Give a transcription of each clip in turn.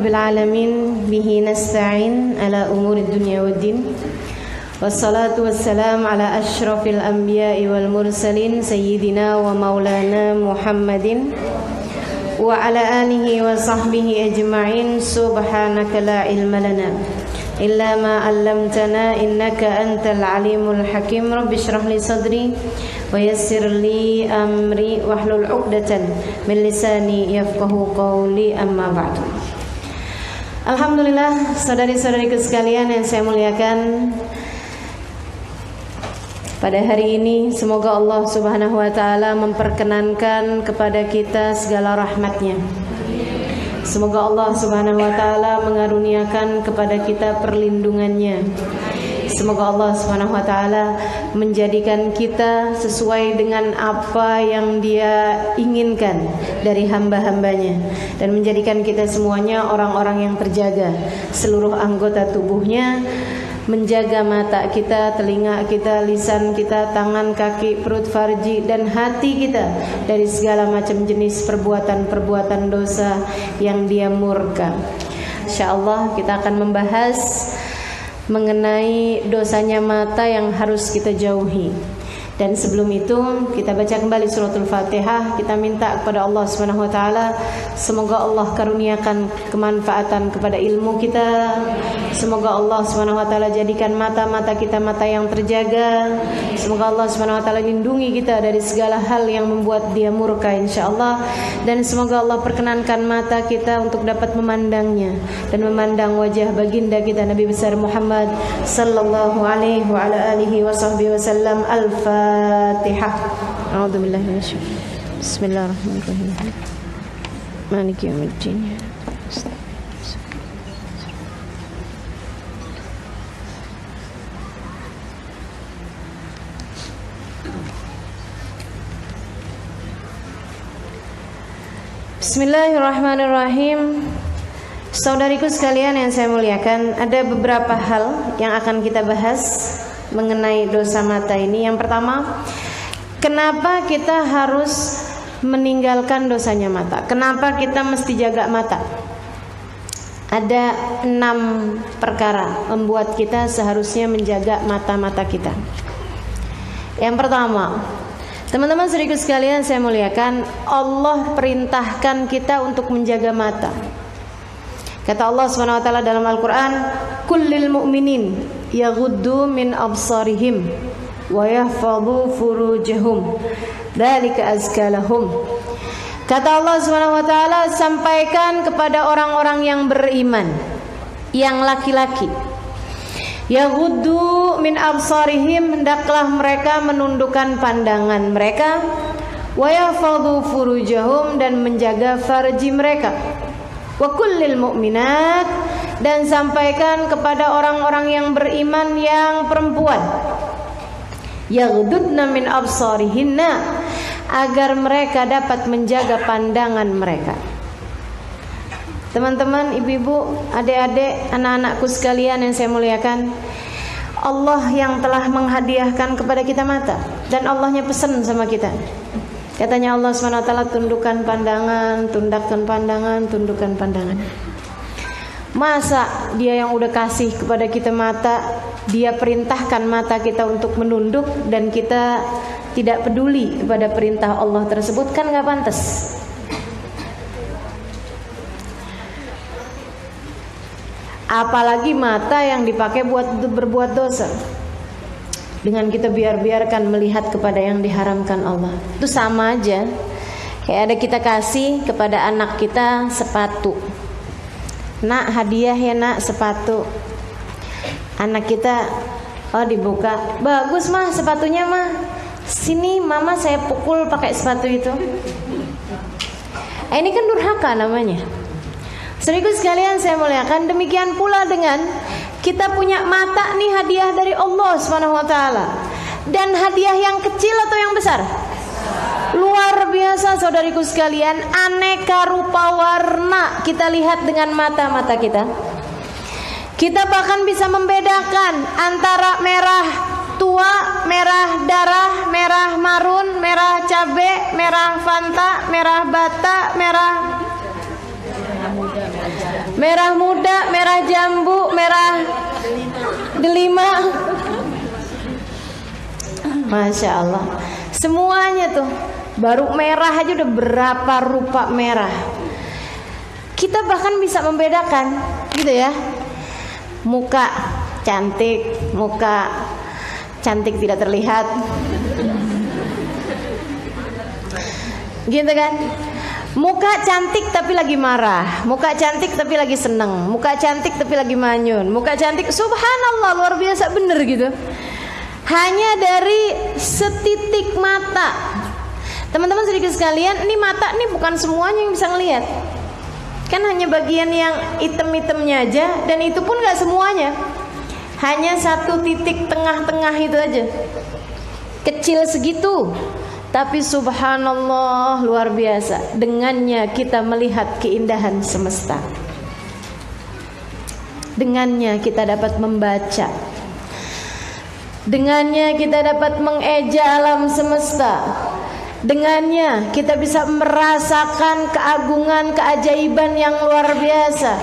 rabbil alamin bihi nasta'in ala umuri dunya waddin. Wassalatu wassalam ala asyrafil anbiya'i wal mursalin sayyidina wa maulana Muhammadin wa ala alihi wa sahbihi ajma'in. Subhanaka la ilma lana illa ma 'allamtana innaka antal alimul hakim. Rabbi shrah li sadri wa yassir li amri wahlul 'uqdatan min lisani yafqahu qawli, amma ba'du. Alhamdulillah, saudari-saudariku sekalian yang saya muliakan, pada hari ini semoga Allah Subhanahu wa taala memperkenankan kepada kita segala rahmatnya. Semoga Allah Subhanahu wa taala mengaruniakan kepada kita perlindungannya. Semoga Allah Subhanahu wa taala menjadikan kita sesuai dengan apa yang Dia inginkan dari hamba-hambanya, dan menjadikan kita semuanya orang-orang yang terjaga seluruh anggota tubuhnya, menjaga mata kita, telinga kita, lisan kita, tangan, kaki, perut, farji, dan hati kita dari segala macam jenis perbuatan-perbuatan dosa yang Dia murka. Insyaallah kita akan membahas mengenai dosanya mata yang harus kita jauhi. Dan sebelum itu kita baca kembali suratul Fatihah. Kita minta kepada Allah Subhanahu wa taala semoga Allah karuniakan kemanfaatan kepada ilmu kita. Semoga Allah Subhanahu wa taala jadikan mata-mata kita mata yang terjaga. Semoga Allah Subhanahu wa taala lindungi kita dari segala hal yang membuat Dia murka, insyaallah. Dan semoga Allah perkenankan mata kita untuk dapat memandangnya dan memandang wajah baginda kita Nabi besar Muhammad sallallahu alaihi wa ala alihi wa sahbihi wasallam. Al-Fatihah. A'udzu billahi minasyaitonir rajim. Bismillahirrahmanirrahim. Maliki yaumiddin. Bismillahirrahmanirrahim. Saudariku sekalian yang saya muliakan, ada beberapa hal yang akan kita bahas mengenai dosa mata ini. Yang pertama, kenapa kita harus meninggalkan dosanya mata? Kenapa kita mesti jaga mata? Ada 6 perkara membuat kita seharusnya menjaga mata-mata kita. Yang pertama, teman-teman saudariku sekalian saya muliakan, Allah perintahkan kita untuk menjaga mata. Kata Allah Subhanahu wa taala dalam Al-Qur'an, "Kullil mu'minin yaghuddu min absarihim wa yahfadhu furujahum, dzalika azka lahum." Kata Allah Subhanahu wa taala, sampaikan kepada orang-orang yang beriman, yang laki-laki, yaghuddu min absarihim, hendaklah mereka menundukkan pandangan mereka, wa yahfadhu furujahum, dan menjaga farji mereka, wa kullil mu'minat, dan sampaikan kepada orang-orang yang beriman yang perempuan, yaghdudna min absarihinna, agar mereka dapat menjaga pandangan mereka. Teman-teman, ibu-ibu, adik-adik, anak-anakku sekalian yang saya muliakan, Allah yang telah menghadiahkan kepada kita mata, dan Allahnya pesan sama kita. Katanya Allah SWT, tundukkan pandangan, tundukkan pandangan, tundukkan pandangan. Masa Dia yang udah kasih kepada kita mata, Dia perintahkan mata kita untuk menunduk, dan kita tidak peduli kepada perintah Allah tersebut? Kan gak pantas. Apalagi mata yang dipakai buat berbuat dosa, dengan kita biarkan melihat kepada yang diharamkan Allah. Itu sama aja kayak ada kita kasih kepada anak kita sepatu. Nak, hadiah ya nak, sepatu. Anak kita, oh dibuka, bagus mah sepatunya mah, sini mama saya pukul pakai sepatu itu. Ini kan durhaka namanya. Saudaraku sekalian saya muliakan, demikian pula dengan kita punya mata nih, hadiah dari Allah Subhanahu wa taala. Dan hadiah yang kecil atau yang besar? Luar biasa saudariku sekalian, aneka rupa warna kita lihat dengan mata-mata kita. Kita bahkan bisa membedakan antara merah tua, merah darah, merah marun, merah cabe, merah fanta, merah bata, merah merah muda, merah jambu, merah delima. Masya Allah, semuanya tuh. Baru merah aja udah berapa rupa merah. Kita bahkan bisa membedakan gitu ya. Muka cantik, muka cantik tidak terlihat, gitu kan. Muka cantik tapi lagi marah, muka cantik tapi lagi seneng, muka cantik tapi lagi manyun, muka cantik, subhanallah, luar biasa bener gitu. Hanya dari setitik mata. Teman-teman sedikit sekalian, ini mata ini bukan semuanya yang bisa ngelihat. Kan hanya bagian yang item-itemnya aja, dan itu pun gak semuanya. Hanya satu titik tengah-tengah itu aja. Kecil segitu, tapi subhanallah luar biasa. Dengannya kita melihat keindahan semesta. Dengannya kita dapat membaca. Dengannya kita dapat mengeja alam semesta. Dengannya kita bisa merasakan keagungan, keajaiban yang luar biasa.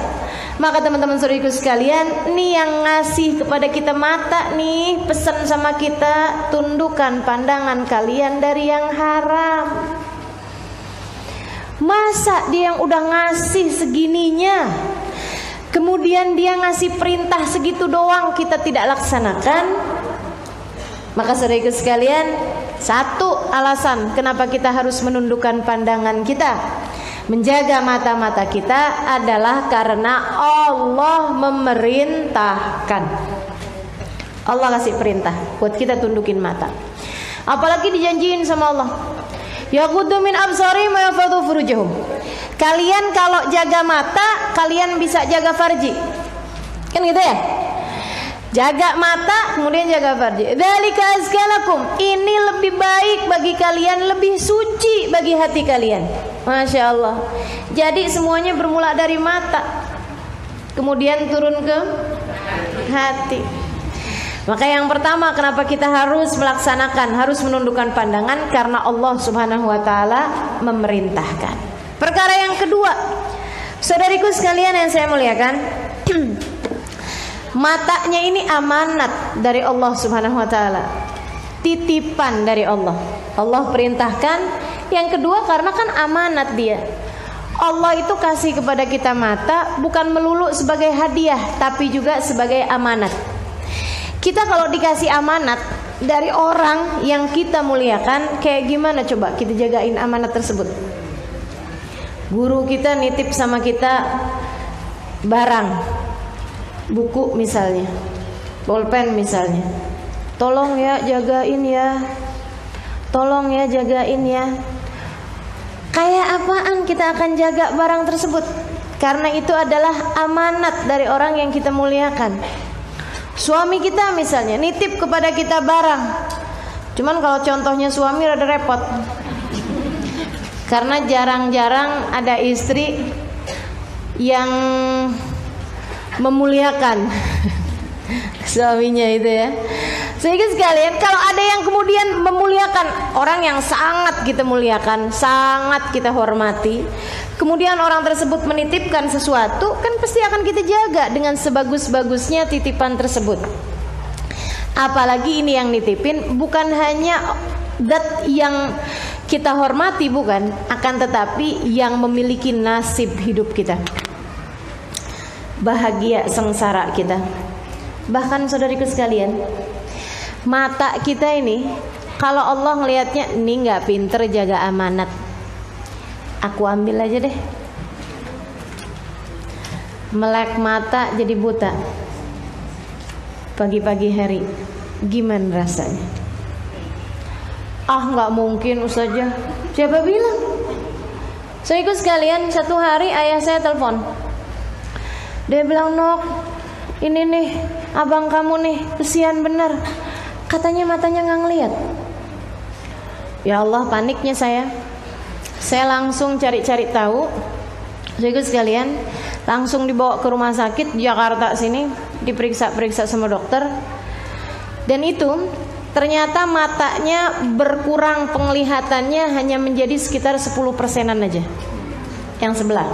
Maka teman-teman saudaraku sekalian, nih yang ngasih kepada kita mata nih, pesan sama kita, tundukkan pandangan kalian dari yang haram. Masa dia yang udah ngasih segininya, kemudian dia ngasih perintah segitu doang kita tidak laksanakan? Maka saudaraku sekalian, satu alasan kenapa kita harus menundukkan pandangan kita, menjaga mata-mata kita adalah karena Allah memerintahkan. Allah kasih perintah buat kita tundukin mata. Apalagi dijanjiin sama Allah, yaghuddu min absarihim wa yahfadhu furujahum. Kalian kalau jaga mata, kalian bisa jaga farji. Kan gitu ya? Jaga mata, kemudian jaga farji. Dzalika azkalakum. Ini lebih baik bagi kalian, lebih suci bagi hati kalian. Masya Allah. Jadi semuanya bermula dari mata, kemudian turun ke hati. Maka yang pertama, kenapa kita harus melaksanakan, harus menundukkan pandangan? Karena Allah Subhanahu wa Ta'ala memerintahkan. Perkara yang kedua, saudariku sekalian yang saya muliakan, matanya ini amanat dari Allah Subhanahu wa Ta'ala, titipan dari Allah. Allah perintahkan. Yang kedua, karena kan amanat dia. Allah itu kasih kepada kita mata bukan melulu sebagai hadiah, tapi juga sebagai amanat. Kita kalau dikasih amanat dari orang yang kita muliakan, kayak gimana coba kita jagain amanat tersebut? Guru kita nitip sama kita barang, buku misalnya, bolpen misalnya, tolong ya jagain ya, tolong ya jagain ya. Kayak apaan kita akan jaga barang tersebut? Karena itu adalah amanat dari orang yang kita muliakan. Suami kita misalnya nitip kepada kita barang, cuman kalau contohnya suami rada repot, karena jarang-jarang ada istri yang memuliakan suaminya itu ya. Sehingga sekalian, kalau ada yang kemudian memuliakan orang yang sangat kita muliakan, sangat kita hormati, kemudian orang tersebut menitipkan sesuatu, kan pasti akan kita jaga dengan sebagus-bagusnya titipan tersebut. Apalagi ini yang nitipin bukan hanya zat yang kita hormati, bukan, akan tetapi yang memiliki nasib hidup kita, bahagia sengsara kita. Bahkan saudariku sekalian, mata kita ini, kalau Allah ngelihatnya ini nggak pinter jaga amanat, aku ambil aja deh. Melek mata jadi buta pagi-pagi hari, gimana rasanya? Ah nggak mungkin Ustazah. Siapa bilang? Saya ikut sekalian, satu hari ayah saya telepon. Dia bilang, Nok, ini nih abang kamu nih kesian bener, katanya matanya nggak ngeliat. Ya Allah, paniknya saya langsung cari-cari tahu. Saya ikut sekalian, langsung dibawa ke rumah sakit Jakarta sini, diperiksa-periksa sama dokter. Dan itu ternyata matanya berkurang penglihatannya hanya menjadi sekitar 10%-an aja, yang sebelah.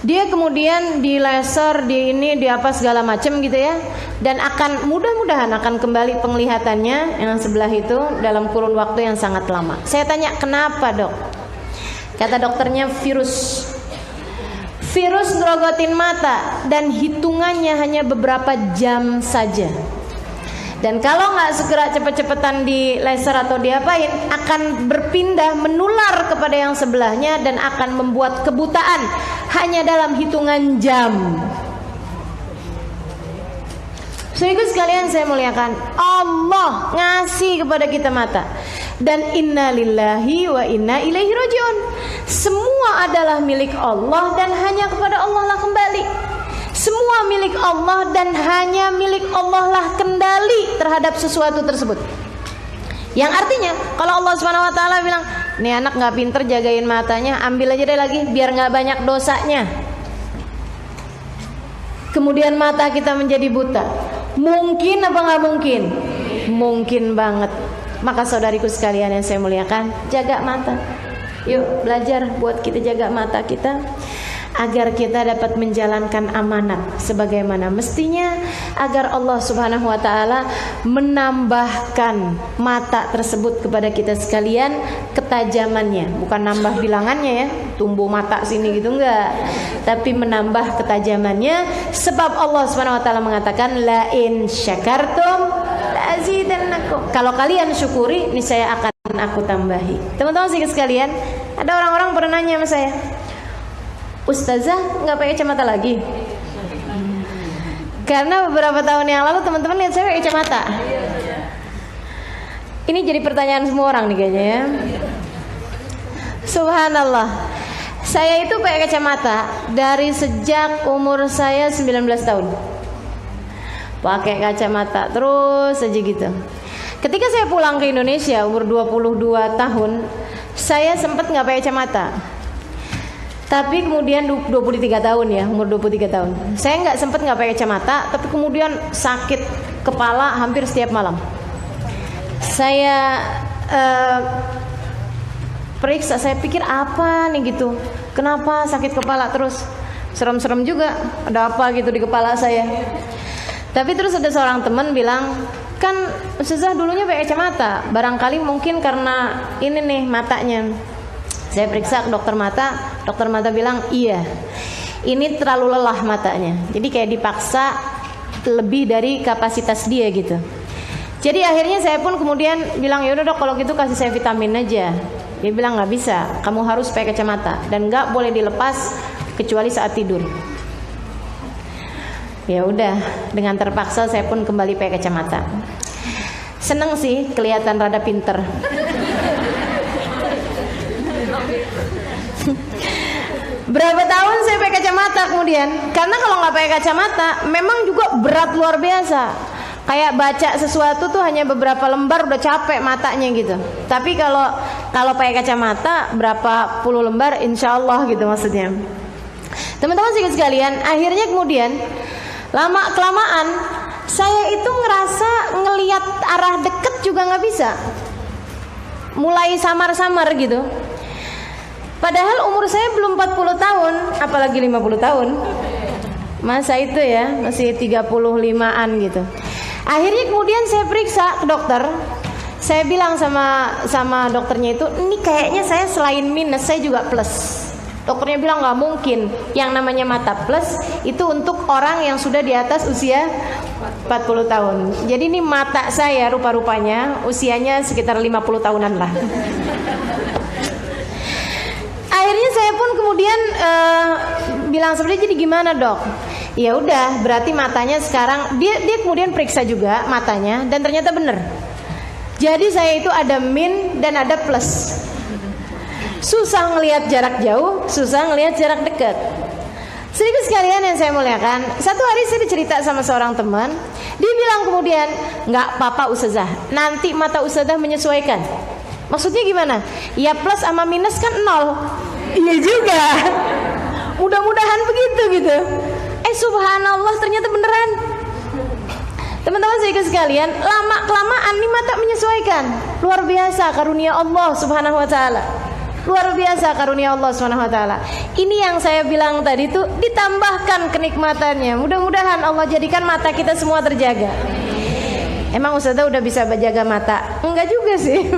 Dia kemudian di laser, di ini, di apa segala macam gitu ya. Dan akan mudah-mudahan akan kembali penglihatannya yang sebelah itu dalam kurun waktu yang sangat lama. Saya tanya, kenapa dok? Kata dokternya, virus ngerogotin mata dan hitungannya hanya beberapa jam saja. Dan kalau nggak segera cepet-cepetan di laser atau diapain, akan berpindah menular kepada yang sebelahnya dan akan membuat kebutaan hanya dalam hitungan jam. Saudaraku sekalian saya muliakan, Allah ngasih kepada kita mata. Dan inna lillahi wa inna ilaihi rajiun. Semua adalah milik Allah dan hanya kepada Allah lah kembali. Semua milik Allah dan hanya milik Allah lah kendali terhadap sesuatu tersebut. Yang artinya kalau Allah Subhanahu wa taala bilang, "Nih anak nggak pinter jagain matanya, ambil aja deh lagi biar nggak banyak dosanya." Kemudian mata kita menjadi buta. Mungkin apa nggak mungkin? Mungkin banget. Maka saudariku sekalian yang saya muliakan, jaga mata. Yuk belajar buat kita jaga mata kita, agar kita dapat menjalankan amanat sebagaimana mestinya, agar Allah Subhanahu wa taala menambahkan mata tersebut kepada kita sekalian ketajamannya, bukan nambah bilangannya ya, tumbuh mata sini gitu enggak, tapi menambah ketajamannya, sebab Allah Subhanahu wa taala mengatakan la in syakartum la azidannakum. Kalau kalian syukuri, niscaya akan aku tambahi. Teman-teman sekalian, ada orang-orang pernah nanya sama saya, Ustazah nggak pakai kacamata lagi? Karena beberapa tahun yang lalu teman-teman lihat saya pakai kacamata. Ini jadi pertanyaan semua orang nih kayaknya ya. Subhanallah, saya itu pakai kacamata dari sejak umur saya 19 tahun. Pakai kacamata terus aja gitu. Ketika saya pulang ke Indonesia umur 22 tahun, saya sempat nggak pakai kacamata. Tapi kemudian 23 tahun ya, umur 23 tahun, saya nggak sempat nggak pakai kacamata, tapi kemudian sakit kepala hampir setiap malam. Saya periksa, saya pikir apa nih gitu, kenapa sakit kepala terus, serem-serem juga, ada apa gitu di kepala saya. Tapi terus ada seorang teman bilang, kan Ustazah dulunya pakai kacamata, barangkali mungkin karena ini nih matanya. Saya periksa ke dokter mata bilang iya, ini terlalu lelah matanya, jadi kayak dipaksa lebih dari kapasitas dia gitu. Jadi akhirnya saya pun kemudian bilang, ya udah dok kalau gitu kasih saya vitamin aja. Dia bilang nggak bisa, kamu harus pakai kacamata dan nggak boleh dilepas kecuali saat tidur. Ya udah, dengan terpaksa saya pun kembali pakai kacamata. Seneng sih, kelihatan rada pinter. Berapa tahun saya pakai kacamata kemudian, karena kalau nggak pakai kacamata memang juga berat luar biasa. Kayak baca sesuatu tuh hanya beberapa lembar udah capek matanya gitu. Tapi kalau pakai kacamata berapa puluh lembar insya Allah gitu maksudnya. Teman-teman sekalian, akhirnya kemudian lama kelamaan saya itu ngerasa ngelihat arah deket juga nggak bisa, mulai samar-samar gitu. Padahal umur saya belum 40 tahun, apalagi 50 tahun. Masa itu ya, masih 35-an gitu. Akhirnya kemudian saya periksa ke dokter. Saya bilang sama dokternya itu, ini kayaknya saya selain minus, saya juga plus. Dokternya bilang nggak mungkin, yang namanya mata plus itu untuk orang yang sudah di atas usia 40 tahun. Jadi ini mata saya rupa-rupanya usianya sekitar 50 tahunan lah. Akhirnya saya pun kemudian bilang sebenarnya jadi gimana dok? Ya udah, berarti matanya sekarang dia kemudian periksa juga matanya dan ternyata bener. Jadi saya itu ada min dan ada plus. Susah ngelihat jarak jauh, susah ngelihat jarak dekat. Sedikit sekalian yang saya muliakan, satu hari saya cerita sama seorang teman, dia bilang kemudian, nggak apa-apa Ustazah, nanti mata Ustazah menyesuaikan. Maksudnya gimana? Ya plus sama minus kan 0. Iya juga. Mudah-mudahan begitu gitu. Subhanallah ternyata beneran. Teman-teman sekalian, lama kelamaan nih mata menyesuaikan. Luar biasa karunia Allah Subhanahu wa taala. Luar biasa karunia Allah SWT. Ini yang saya bilang tadi tuh, ditambahkan kenikmatannya. Mudah-mudahan Allah jadikan mata kita semua terjaga. Emang Ustazah udah bisa jaga mata? Enggak juga sih.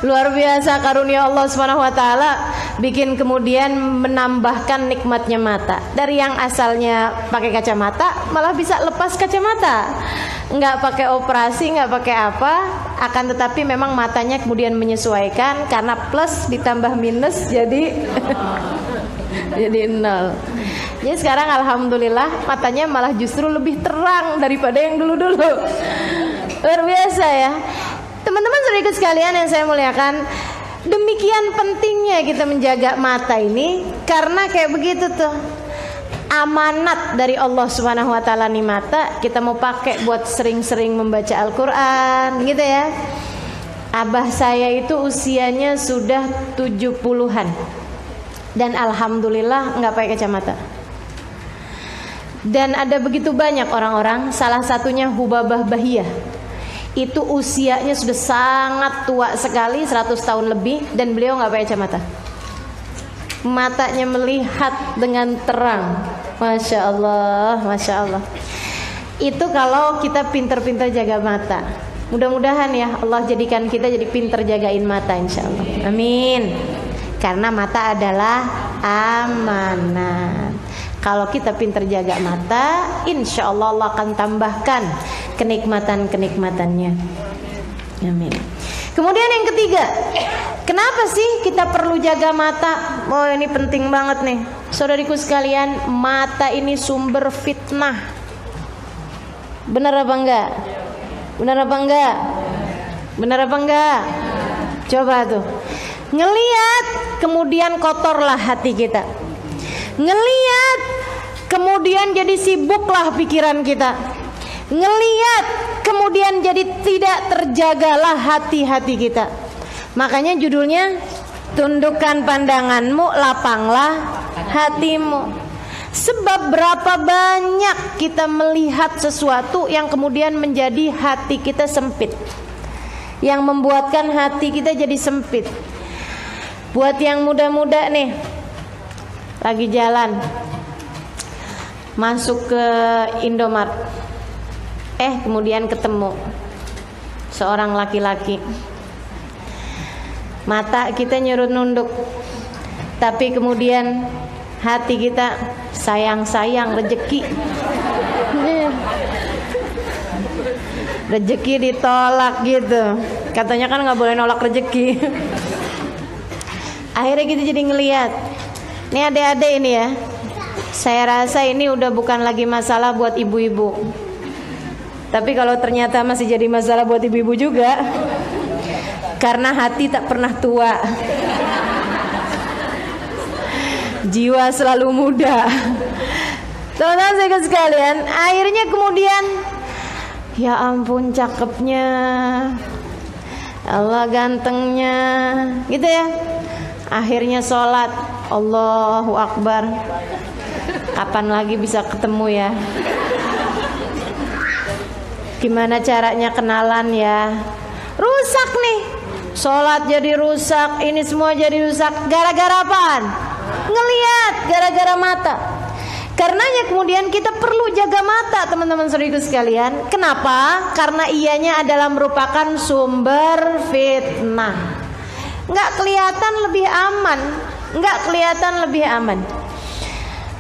Luar biasa karunia Allah SWT, bikin kemudian menambahkan nikmatnya mata. Dari yang asalnya pakai kacamata malah bisa lepas kacamata, nggak pakai operasi, nggak pakai apa. Akan tetapi memang matanya kemudian menyesuaikan, karena plus ditambah minus jadi jadi nol. Jadi sekarang alhamdulillah matanya malah justru lebih terang daripada yang dulu-dulu. Luar biasa ya. Teman-teman saudara sekalian yang saya muliakan, demikian pentingnya kita menjaga mata ini, karena kayak begitu tuh, amanat dari Allah Subhanahu wa taala nih mata, kita mau pakai buat sering-sering membaca Al-Qur'an gitu ya. Abah saya itu usianya sudah 70-an dan alhamdulillah nggak pakai kacamata. Dan ada begitu banyak orang-orang, salah satunya Hubabah Bahiyah, itu usianya sudah sangat tua sekali, 100 tahun lebih, dan beliau nggak pakai kacamata. Matanya melihat dengan terang. Masya Allah, Masya Allah. Itu kalau kita pinter-pinter jaga mata. Mudah-mudahan ya Allah jadikan kita jadi pinter jagain mata, insya Allah. Amin. Karena mata adalah amanat. Kalau kita pinter jaga mata, insya Allah Allah akan tambahkan kenikmatan-kenikmatannya. Amin. Kemudian yang ketiga, kenapa sih kita perlu jaga mata? Oh, ini penting banget nih, saudariku sekalian. Mata ini sumber fitnah. Benar apa enggak? Benar apa enggak? Benar apa enggak? Coba tuh, ngelihat kemudian kotorlah hati kita. Ngelihat kemudian jadi sibuklah pikiran kita. Ngelihat kemudian jadi tidak terjagalah hati-hati kita. Makanya judulnya, tundukkan pandanganmu, lapanglah hatimu. Sebab berapa banyak kita melihat sesuatu yang kemudian menjadi hati kita sempit, yang membuatkan hati kita jadi sempit. Buat yang muda-muda nih, lagi jalan masuk ke Indomaret, kemudian ketemu seorang laki-laki. Mata kita nyurut nunduk, tapi kemudian hati kita sayang-sayang rezeki. Rezeki ditolak gitu. Katanya kan nggak boleh nolak rezeki. Akhirnya kita jadi ngelihat. Ini adik-adik ini ya, saya rasa ini udah bukan lagi masalah buat ibu-ibu. Tapi kalau ternyata masih jadi masalah buat ibu-ibu juga, karena hati tak pernah tua, jiwa selalu muda. Teman-teman saya sekalian, akhirnya kemudian, ya ampun cakepnya, Allah gantengnya, gitu ya. Akhirnya sholat, Allahu Akbar. Kapan lagi bisa ketemu ya? Gimana caranya kenalan ya? Rusak nih, sholat jadi rusak, ini semua jadi rusak. Gara-gara apaan? Ngelihat, gara-gara mata. Karenanya kemudian kita perlu jaga mata, teman-teman saudariku sekalian. Kenapa? Karena ianya adalah merupakan sumber fitnah. Nggak kelihatan lebih aman, nggak kelihatan lebih aman.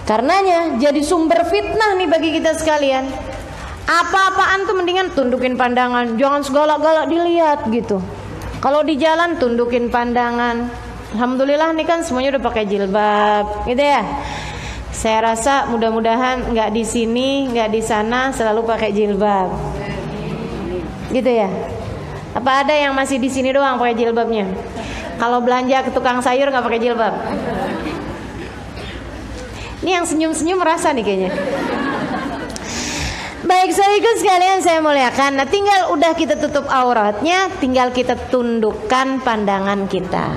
Karenanya jadi sumber fitnah nih bagi kita sekalian. Apa-apaan tuh mendingan tundukin pandangan, jangan segala-gala dilihat gitu. Kalau di jalan tundukin pandangan. Alhamdulillah nih kan semuanya udah pakai jilbab, gitu ya. Saya rasa mudah-mudahan nggak di sini, nggak di sana selalu pakai jilbab, gitu ya. Apa ada yang masih di sini doang pakai jilbabnya? Kalau belanja ke tukang sayur nggak pakai jilbab? Ini yang senyum-senyum merasa nih kayaknya. Baik, saudaraku sekalian saya muliakan. Nah, tinggal udah kita tutup auratnya, tinggal kita tundukkan pandangan kita.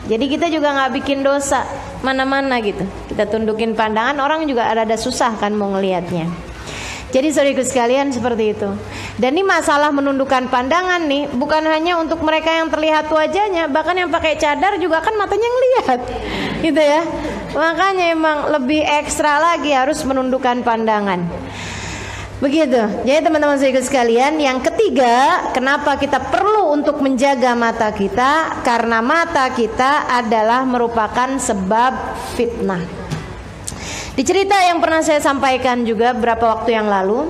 Jadi kita juga nggak bikin dosa mana-mana gitu. Kita tundukin pandangan, orang juga ada susah kan mau ngelihatnya. Jadi saudaraku sekalian seperti itu. Dan ini masalah menundukkan pandangan nih, bukan hanya untuk mereka yang terlihat wajahnya, bahkan yang pakai cadar juga kan matanya ngelihat, gitu ya. Makanya emang lebih ekstra lagi harus menundukkan pandangan. Begitu. Jadi teman-teman saudaraku sekalian, yang ketiga, kenapa kita perlu untuk menjaga mata kita? Karena mata kita adalah merupakan sebab fitnah. Di cerita yang pernah saya sampaikan juga beberapa waktu yang lalu,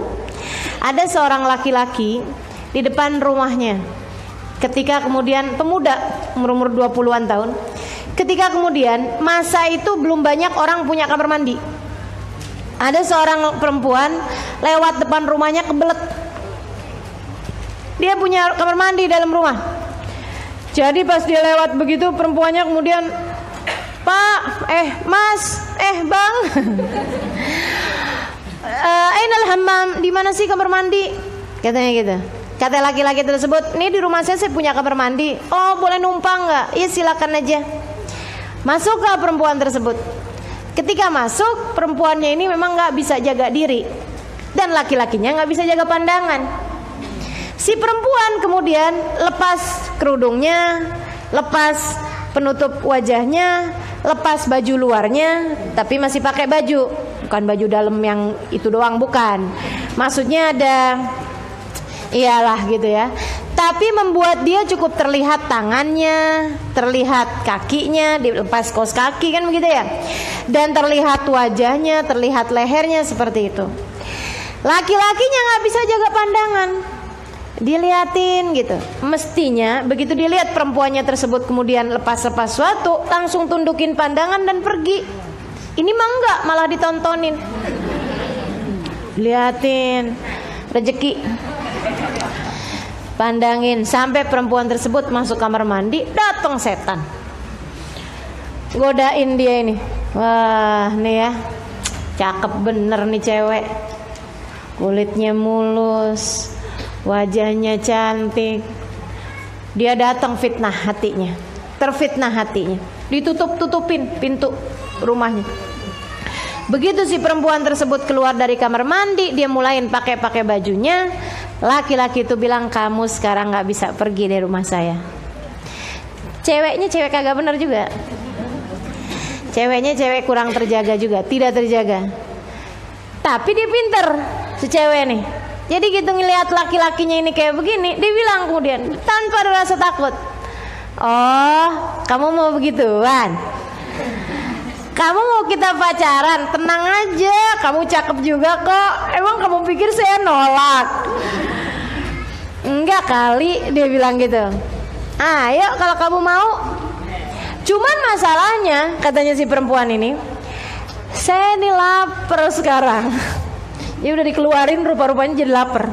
ada seorang laki-laki di depan rumahnya. Ketika kemudian pemuda umur 20-an tahun, ketika kemudian masa itu belum banyak orang punya kamar mandi. Ada seorang perempuan lewat depan rumahnya kebelet. Dia punya kamar mandi dalam rumah. Jadi pas dia lewat begitu, perempuannya kemudian, "Pak, Mas, Bang, ainal hammam, di mana sih kamar mandi?" Katanya gitu. Kata laki-laki tersebut, "Nih di rumah saya punya kamar mandi." "Oh, boleh numpang nggak?" "Iya, silakan aja." Masuklah perempuan tersebut. Ketika masuk, perempuannya ini memang nggak bisa jaga diri dan laki-lakinya nggak bisa jaga pandangan. Si perempuan kemudian lepas kerudungnya, lepas penutup wajahnya, lepas baju luarnya, tapi masih pakai baju, bukan baju dalam yang itu doang, bukan. Maksudnya ada, iyalah gitu ya. Tapi membuat dia cukup terlihat tangannya, terlihat kakinya, dilepas kaos kaki kan begitu ya. Dan terlihat wajahnya, terlihat lehernya seperti itu. Laki-lakinya nggak bisa jaga pandangan, diliatin gitu. Mestinya begitu dilihat perempuannya tersebut kemudian lepas-lepas suatu, langsung tundukin pandangan dan pergi. Ini mah enggak, malah ditontonin, liatin rezeki, pandangin. Sampai perempuan tersebut masuk kamar mandi, datang setan godain dia ini. Wah, nih ya, cakep bener nih cewek, kulitnya mulus, wajahnya cantik. Dia datang fitnah hatinya, terfitnah hatinya, ditutup-tutupin pintu rumahnya. Begitu si perempuan tersebut keluar dari kamar mandi, dia mulain pakai bajunya. Laki-laki itu bilang, "Kamu sekarang nggak bisa pergi dari rumah saya." Ceweknya cewek kagak bener juga. Ceweknya cewek kurang terjaga juga, tidak terjaga. Tapi dia pinter, si cewek nih. Jadi gitu ngelihat laki-lakinya ini kayak begini, dia bilang kemudian tanpa ada rasa takut, "Oh, kamu mau begituan? Kamu mau kita pacaran? Tenang aja, kamu cakep juga kok. Emang kamu pikir saya nolak?" "Enggak kali," dia bilang gitu. "Ayo kalau kamu mau. Cuman masalahnya," katanya si perempuan ini, "saya ini lapar sekarang." Ya udah dikeluarin, rupa-rupanya jadi lapar.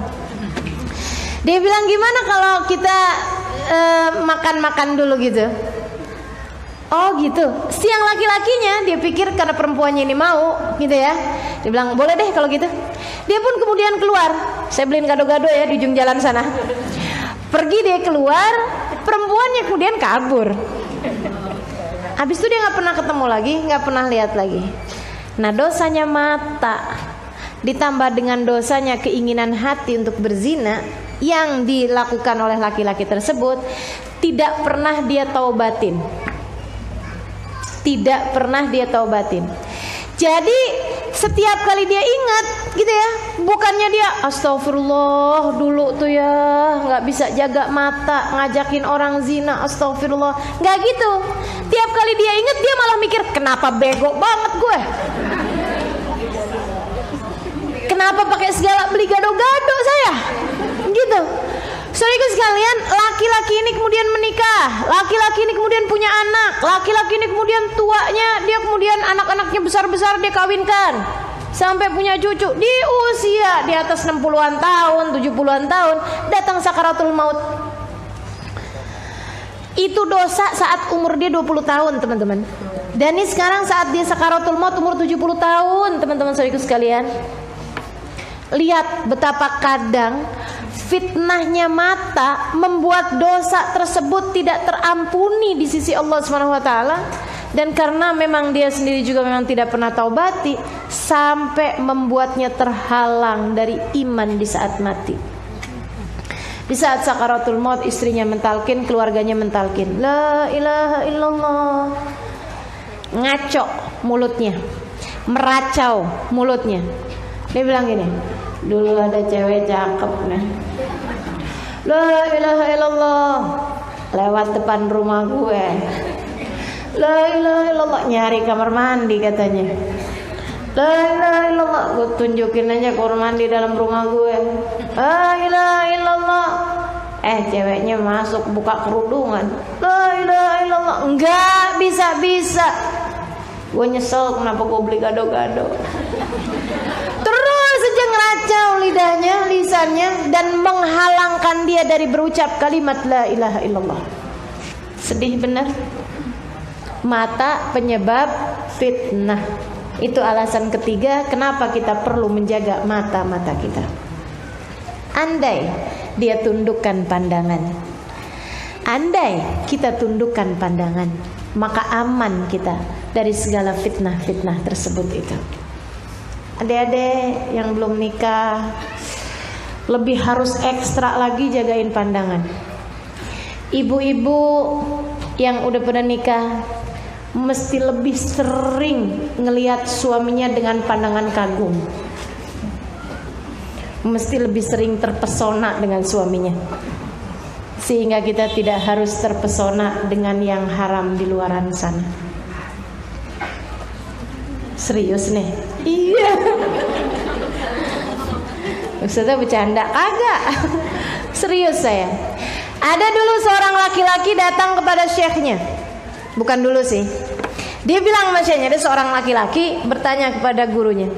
Dia bilang, "Gimana kalau kita makan-makan dulu gitu?" "Oh gitu." Siang laki-lakinya dia pikir karena perempuannya ini mau gitu ya, dia bilang, "Boleh deh kalau gitu." Dia pun kemudian keluar. Saya beliin gado-gado ya di ujung jalan sana. Pergi dia keluar, perempuannya kemudian kabur. Habis itu dia nggak pernah ketemu lagi, nggak pernah lihat lagi. Nah, dosanya mata ditambah dengan dosanya keinginan hati untuk berzina yang dilakukan oleh laki-laki tersebut, tidak pernah dia taubatin. Tidak pernah dia taubatin. Jadi setiap kali dia ingat gitu ya, bukannya dia astagfirullah dulu tuh ya nggak bisa jaga mata, ngajakin orang zina, astagfirullah, nggak gitu. Tiap kali dia ingat dia malah mikir, kenapa bego banget gue, kenapa pakai segala beli gado-gado saya gitu. Saudaraku sekalian, laki-laki ini kemudian menikah, laki-laki ini kemudian punya anak, laki-laki ini kemudian tuanya, dia kemudian anak-anaknya besar-besar dia kawinkan sampai punya cucu di usia di atas 60-an tahun, 70-an tahun, datang sakaratul maut. Itu dosa saat umur dia 20 tahun, teman-teman. Dan ini sekarang saat dia sakaratul maut umur 70 tahun, teman-teman saudaraku sekalian. Lihat betapa kadang fitnahnya mata membuat dosa tersebut tidak terampuni di sisi Allah Subhanahu wa taala, dan karena memang dia sendiri juga memang tidak pernah taubati, sampai membuatnya terhalang dari iman di saat mati. Di saat sakaratul maut, istrinya mentalkin, keluarganya mentalkin, la ilaha illallah. Ngaco mulutnya, meracau mulutnya. Dia bilang gini, dulu ada cewek cakep nih, la ilaha illallah, lewat depan rumah gue. La ilaha illallah, nyari kamar mandi katanya. La ilaha illallah, gue tunjukin aja kamar mandi dalam rumah gue. La ilaha illallah. Ceweknya masuk buka kerudungan. La ilaha illallah, enggak bisa-bisa. Gue nyesel kenapa gue beli gado-gado. Terus aja ngeracau lidahnya, lisannya, dan menghalangkan dia dari berucap kalimat la ilaha illallah. Sedih benar. Mata penyebab fitnah. Itu alasan ketiga kenapa kita perlu menjaga mata-mata kita. Andai dia tundukkan pandangan, andai kita tundukkan pandangan, maka aman kita dari segala fitnah-fitnah tersebut itu. Adik-adik yang belum nikah lebih harus ekstra lagi jagain pandangan. Ibu-ibu yang udah pada nikah mesti lebih sering ngelihat suaminya dengan pandangan kagum. Mesti lebih sering terpesona dengan suaminya, sehingga kita tidak harus terpesona dengan yang haram di luaran sana. Serius nih? Iya. Ustazah bercanda? Kagak. Serius saya. Ada dulu seorang laki-laki datang kepada syekhnya. Bukan dulu sih. Dia bilang sama syekhnya, ada seorang laki-laki bertanya kepada gurunya.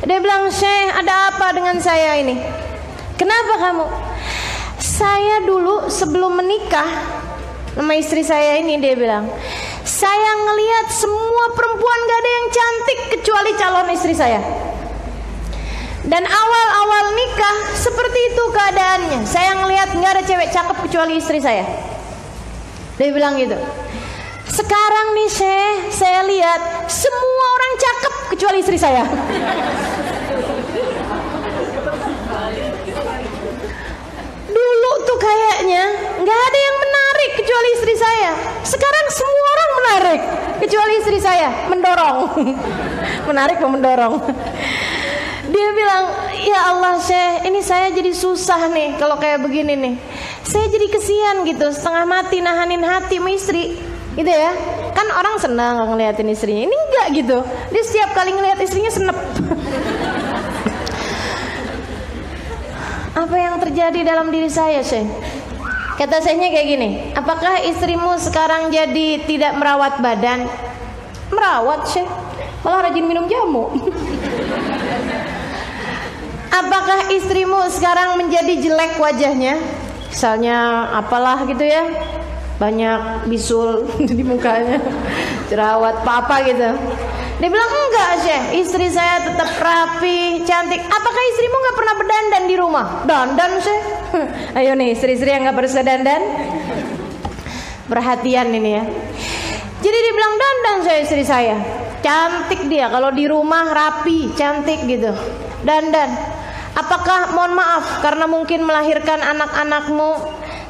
Dia bilang, "Syekh, ada apa dengan saya ini? Kenapa kamu?" "Saya dulu sebelum menikah sama istri saya ini," dia bilang, "saya ngelihat semua perempuan gak ada yang cantik kecuali calon istri saya. Dan awal-awal nikah seperti itu keadaannya. Saya ngelihat gak ada cewek cakep kecuali istri saya." Dia bilang gitu. "Sekarang nih Syekh, saya lihat semua orang cakep kecuali istri saya." Dulu tuh kayaknya nggak ada yang menarik kecuali istri saya. Sekarang semua orang menarik kecuali istri saya. Mendorong. Menarik atau mendorong? Dia bilang, "Ya Allah Syekh, ini saya jadi susah nih kalau kayak begini nih. Saya jadi kesian gitu, setengah mati nahanin hati sama istri." Gitu ya, kan orang senang ngeliatin istrinya. Ini enggak gitu. Dia setiap kali ngeliat istrinya senep. Apa yang terjadi dalam diri saya, Syekh? Kata Syekhnya kayak gini, "Apakah istrimu sekarang jadi tidak merawat badan?" "Merawat, Syekh. Malah rajin minum jamu." "Apakah istrimu sekarang menjadi jelek wajahnya? Misalnya apalah gitu ya, banyak bisul di mukanya, jerawat, apa gitu." Dia bilang, "Enggak Syekh, istri saya tetap rapi, cantik." "Apakah istrimu gak pernah berdandan di rumah?" "Dandan Syekh." Ayo nih istri-istri yang gak pernah dandan, perhatian ini ya. Jadi dia bilang, "Dandan saya istri saya, cantik dia, kalau di rumah rapi, cantik gitu, dandan." "Apakah, mohon maaf, karena mungkin melahirkan anak-anakmu,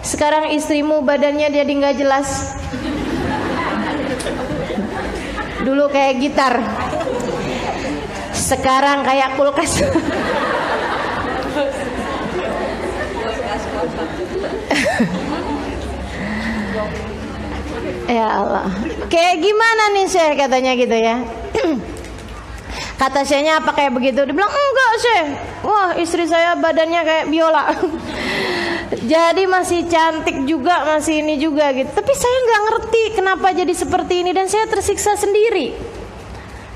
sekarang istrimu badannya jadi gak jelas? Dulu kayak gitar, sekarang kayak kulkas." Ya Allah, kayak gimana nih Syekh, katanya gitu ya. Kata Syekhnya, "Apa kayak begitu?" Dia bilang, "Enggak Syekh, wah istri saya badannya kayak biola." Jadi masih cantik juga, masih ini juga gitu. Tapi saya nggak ngerti kenapa jadi seperti ini dan saya tersiksa sendiri.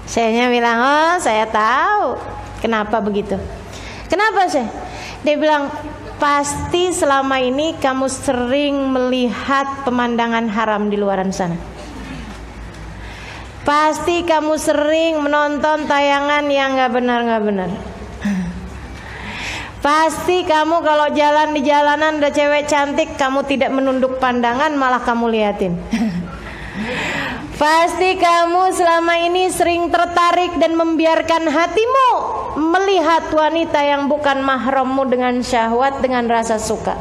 Syekhnya bilang, "Oh, saya tahu kenapa begitu." "Kenapa Syekh?" Dia bilang, "Pasti selama ini kamu sering melihat pemandangan haram di luaran sana. Pasti kamu sering menonton tayangan yang nggak benar. Pasti kamu kalau jalan di jalanan ada cewek cantik, kamu tidak menunduk pandangan, malah kamu liatin. Pasti kamu selama ini sering tertarik dan membiarkan hatimu melihat wanita yang bukan mahrammu dengan syahwat, dengan rasa suka.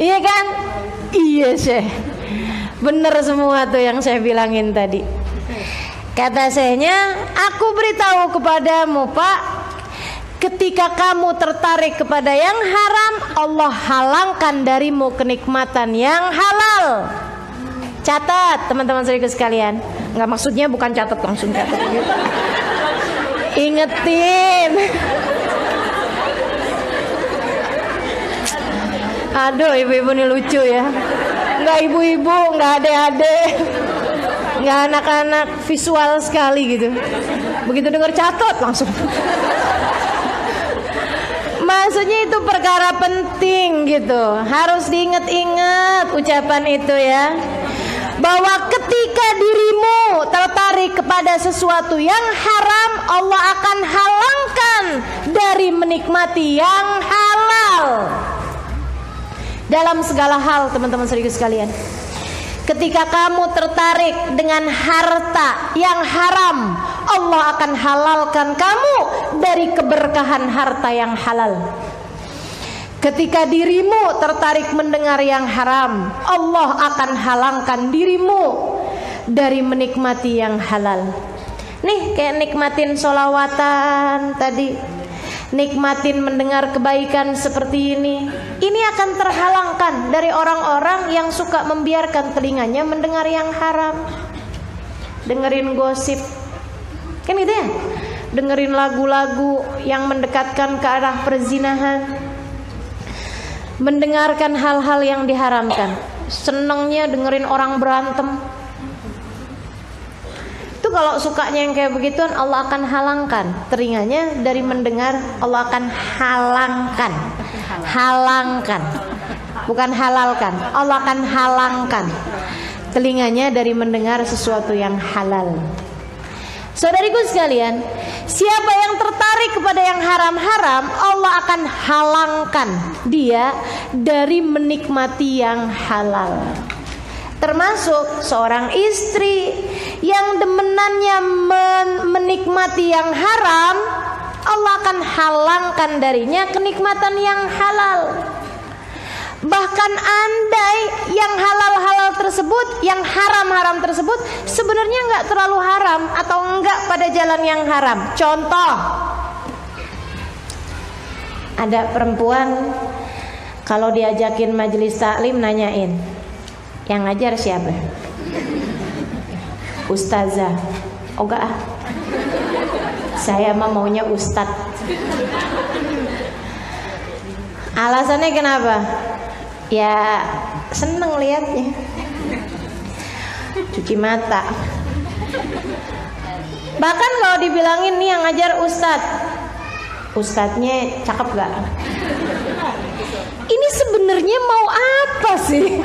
Iya kan? Iya Syekh, bener semua tuh yang saya bilangin tadi. Kata Syekhnya, aku beritahu kepadamu Pak, ketika kamu tertarik kepada yang haram, Allah halangkan darimu kenikmatan yang halal. Catat teman-teman saudaraku sekalian. Nggak, maksudnya bukan catat langsung catat gitu. Ingetin. Aduh, ibu-ibu ini lucu ya. Nggak ibu-ibu, nggak adek-adek, nggak anak-anak, visual sekali gitu. Begitu dengar catat langsung. Maksudnya itu perkara penting gitu. Harus diingat-ingat ucapan itu ya. Bahwa ketika dirimu tertarik kepada sesuatu yang haram, Allah akan halangkan dari menikmati yang halal. Dalam segala hal teman-teman saudaraku sekalian. Ketika kamu tertarik dengan harta yang haram, Allah akan halalkan kamu dari keberkahan harta yang halal. Ketika dirimu tertarik mendengar yang haram, Allah akan halangkan dirimu dari menikmati yang halal. Nih kayak nikmatin sholawatan tadi, nikmatin mendengar kebaikan seperti ini akan terhalangkan dari orang-orang yang suka membiarkan telinganya mendengar yang haram, dengerin gosip, kan gitu ya, dengerin lagu-lagu yang mendekatkan ke arah perzinahan, mendengarkan hal-hal yang diharamkan, senengnya dengerin orang berantem. Kalau sukanya yang kayak begituan, Allah akan halangkan telinganya dari mendengar. Allah akan halangkan, bukan halalkan. Allah akan halangkan telinganya dari mendengar sesuatu yang halal. Saudariku sekalian, siapa yang tertarik kepada yang haram-haram, Allah akan halangkan dia dari menikmati yang halal. Termasuk seorang istri yang demenannya menikmati yang haram, Allah akan halangkan darinya kenikmatan yang halal. Bahkan andai yang halal-halal tersebut, yang haram-haram tersebut sebenarnya nggak terlalu haram atau enggak pada jalan yang haram. Contoh, ada perempuan kalau diajakin majelis taklim nanyain, yang ngajar siapa? Ustazah. Oh enggak ah, saya mah maunya ustad. Alasannya kenapa? Ya seneng liatnya, cuci mata. Bahkan kalau dibilangin nih yang ngajar ustad, ustadnya cakep gak? Ini sebenarnya mau apa sih?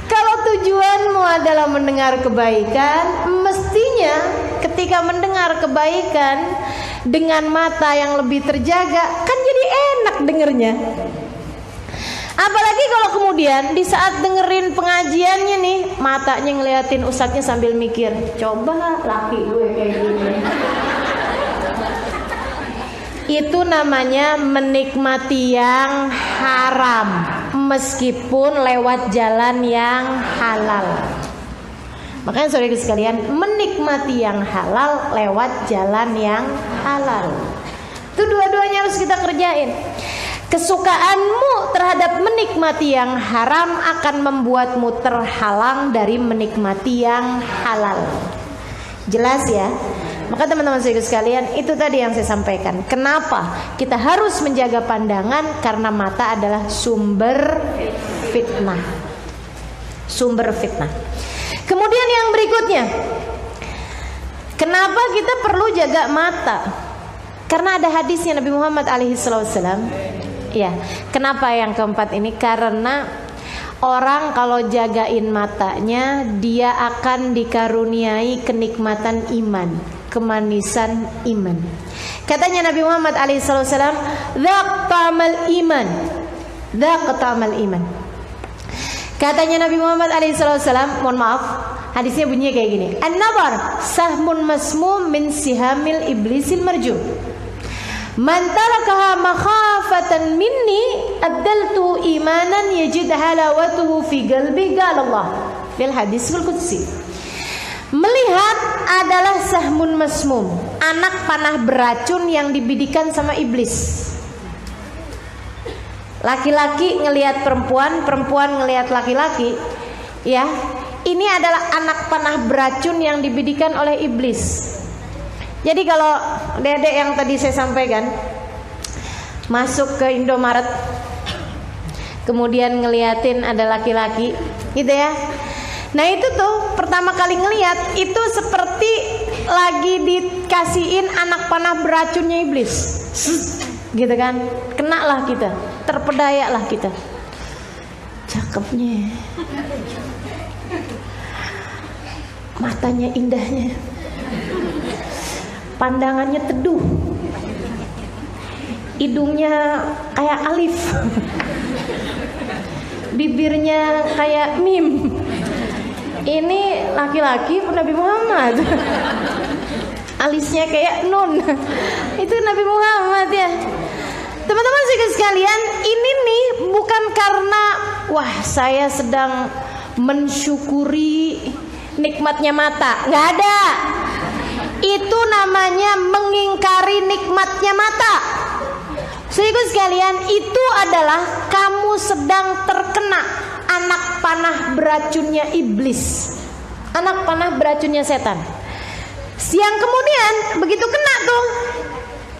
Kalau tujuanmu adalah mendengar kebaikan, mestinya ketika mendengar kebaikan dengan mata yang lebih terjaga, kan jadi enak dengernya. Apalagi kalau kemudian di saat dengerin pengajiannya nih, matanya ngeliatin ustadznya sambil mikir, coba laki gue kayak gini. Itu namanya menikmati yang haram, meskipun lewat jalan yang halal. Makanya saudara sekalian, menikmati yang halal lewat jalan yang halal. Itu dua-duanya harus kita kerjain. Kesukaanmu terhadap menikmati yang haram akan membuatmu terhalang dari menikmati yang halal. Jelas ya? Maka teman-teman saudara sekalian, itu tadi yang saya sampaikan. Kenapa kita harus menjaga pandangan? Karena mata adalah sumber fitnah. Sumber fitnah. Kemudian yang berikutnya, kenapa kita perlu jaga mata? Karena ada hadisnya Nabi Muhammad SAW. Ya, kenapa yang keempat ini? Karena orang kalau jagain matanya, dia akan dikaruniai kenikmatan iman, kemanisan iman. Katanya Nabi Muhammad SAW, "Dzaq ta'mal iman, dzaq ta'mal iman." Katanya Nabi Muhammad SAW, mohon maaf, hadisnya bunyinya kayak gini. An-nazar sahmun masmum min sihamil iblisil marjum. Man tarakaha makhafatan minni abdaltu imanan yajid halawatuhu fi qalbihi qala Allah. Fil hadisul qudsi. Melihat adalah sahmun masmum, anak panah beracun yang dibidikan sama iblis. Laki-laki ngelihat perempuan, perempuan ngelihat laki-laki, ya. Ini adalah anak panah beracun yang dibidikan oleh iblis. Jadi kalau dedek yang tadi saya sampaikan masuk ke Indomaret, kemudian ngeliatin ada laki-laki, gitu ya. Nah itu tuh pertama kali ngeliat itu seperti lagi dikasihin anak panah beracunnya iblis, gitu kan? Kena lah kita, terpedayak lah kita. Cakepnya, matanya indahnya, pandangannya teduh, hidungnya kayak alif, bibirnya kayak mim. Ini laki-laki Nabi Muhammad. Alisnya kayak nun. Itu Nabi Muhammad ya. Teman-teman sekalian, ini nih bukan karena wah saya sedang mensyukuri nikmatnya mata. Nggak ada. Itu namanya mengingkari nikmatnya mata. Saudaraku sekalian, itu adalah kamu sedang terkena anak panah beracunnya iblis, anak panah beracunnya setan. Siang kemudian begitu kena tuh,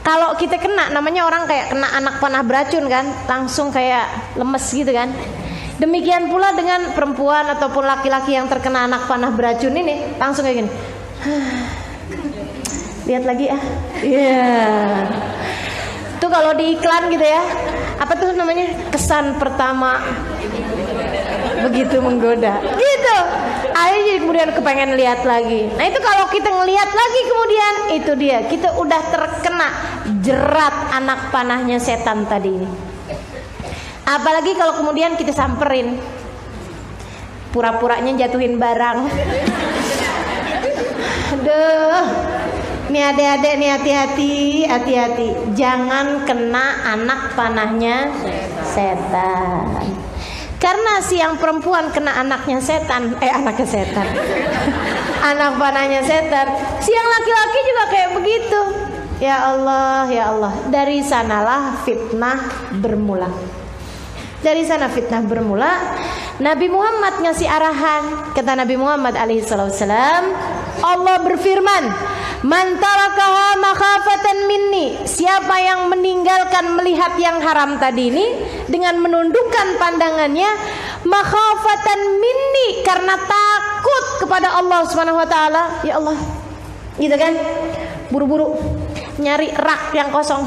kalau kita kena, namanya orang kayak kena anak panah beracun kan, langsung kayak lemes gitu kan. Demikian pula dengan perempuan ataupun laki-laki yang terkena anak panah beracun ini, langsung kayak gini. Lihat lagi ah, iya. Itu kalau di iklan gitu ya, apa tuh namanya, kesan pertama begitu menggoda, gitu. Ayo jadi kemudian kepengen lihat lagi. Nah itu kalau kita ngelihat lagi kemudian, itu dia, kita udah terkena jerat anak panahnya setan tadi ini. Apalagi kalau kemudian kita samperin, pura-puranya jatuhin barang. Aduh. Nih adik-adik nih, hati-hati, jangan kena anak panahnya setan. Karena si yang perempuan kena anaknya setan, anak panahnya setan. Si yang laki-laki juga kayak begitu. Ya Allah, ya Allah. Dari sanalah fitnah bermula. Dari sana fitnah bermula. Nabi Muhammad ngasih arahan. Kata Nabi Muhammad alaihissalam, Allah berfirman, man tarakaha makhafatan minni, siapa yang meninggalkan melihat yang haram tadi ini dengan menundukkan pandangannya, makhafatan minni, karena takut kepada Allah Subhanahu wa taala. Ya Allah, gitu kan, buru-buru nyari rak yang kosong.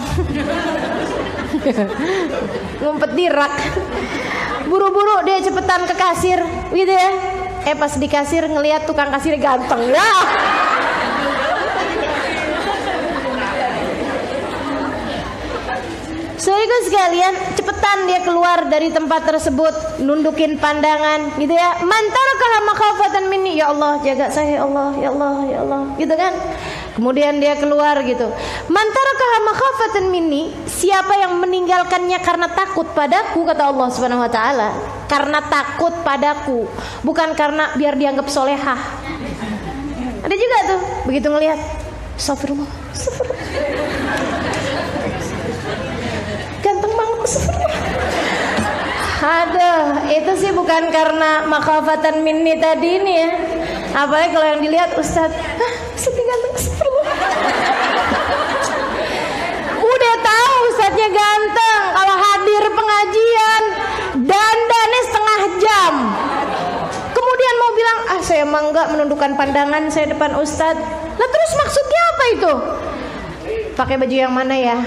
Ngumpet di rak, buru-buru dia cepetan ke kasir, gitu ya. Pas di kasir ngelihat tukang kasir ganteng ya. Saudara sekalian, cepetan dia keluar dari tempat tersebut, nundukin pandangan, gitu ya. Mantarakaha makhafatan minni, ya Allah jaga saya, ya Allah, ya Allah, ya Allah, gitu kan. Kemudian dia keluar gitu. Mantarakaha makhafatan minni, siapa yang meninggalkannya karena takut padaku, kata Allah Subhanahu wa taala. Karena takut padaku, bukan karena biar dianggap solehah. Ada juga tuh, begitu ngelihat, astagfirullah, astagfirullah, ganteng banget, astagfirullah. Aduh, itu sih bukan karena makhafatan minni tadi ini ya. Apalagi kalau yang dilihat Ustadz, Ustadz ganteng, astagfirullah. Udah tahu Ustadznya ganteng, kalau hadir pengajian dandannya setengah jam, kemudian mau bilang saya emang enggak menundukkan pandangan saya depan Ustadz. Lah terus maksudnya apa itu? Pakai baju yang mana ya?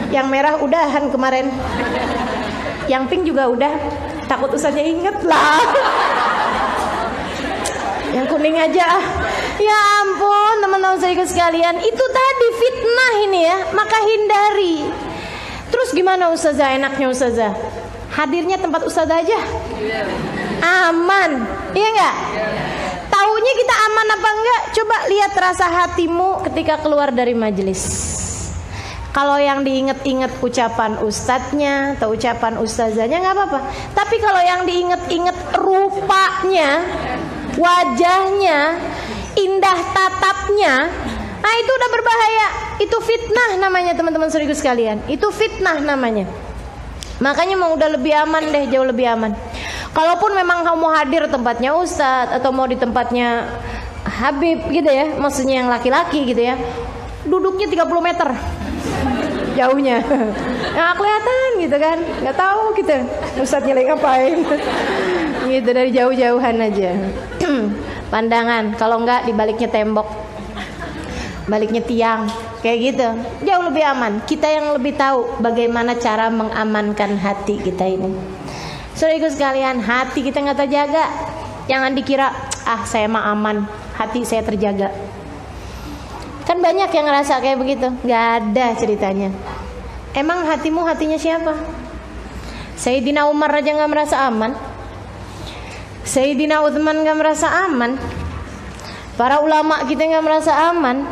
Yang merah udahan kemarin, yang pink juga udah, takut Ustadznya inget lah. Yang kuning aja. Ya ampun teman-teman saya sekalian, itu tadi fitnah ini ya, maka hindari. Terus gimana Ustazah, enaknya Ustazah? Hadirnya tempat Ustazah aja. aman, iya nggak? Taunya kita aman apa enggak? Coba lihat rasa hatimu ketika keluar dari majelis. Kalau yang diinget-inget ucapan ustadznya atau ucapan ustazahnya nggak apa-apa. Tapi kalau yang diinget-inget rupanya, wajahnya, indah tatapnya, nah itu udah berbahaya. Itu fitnah namanya teman-teman saudaraku sekalian. Itu fitnah namanya. Makanya mau udah lebih aman deh, jauh lebih aman. Kalaupun memang kamu mau hadir tempatnya ustadz atau mau di tempatnya Habib gitu ya, maksudnya yang laki-laki gitu ya, duduknya 30 meter jauhnya, nggak kelihatan gitu kan, nggak tahu gitu ustadznya lagi ngapain gitu, dari jauh-jauhan aja. Pandangan, kalau nggak di baliknya tembok, baliknya tiang, kayak gitu, jauh lebih aman. Kita yang lebih tahu bagaimana cara mengamankan hati kita ini. Saudaraku sekalian, hati kita nggak terjaga, jangan dikira saya mah aman, hati saya terjaga. Kan banyak yang ngerasa kayak begitu. Gak ada ceritanya. Emang hatimu hatinya siapa? Sayyidina Umar aja gak merasa aman. Sayyidina Utsman gak merasa aman. Para ulama kita gak merasa aman.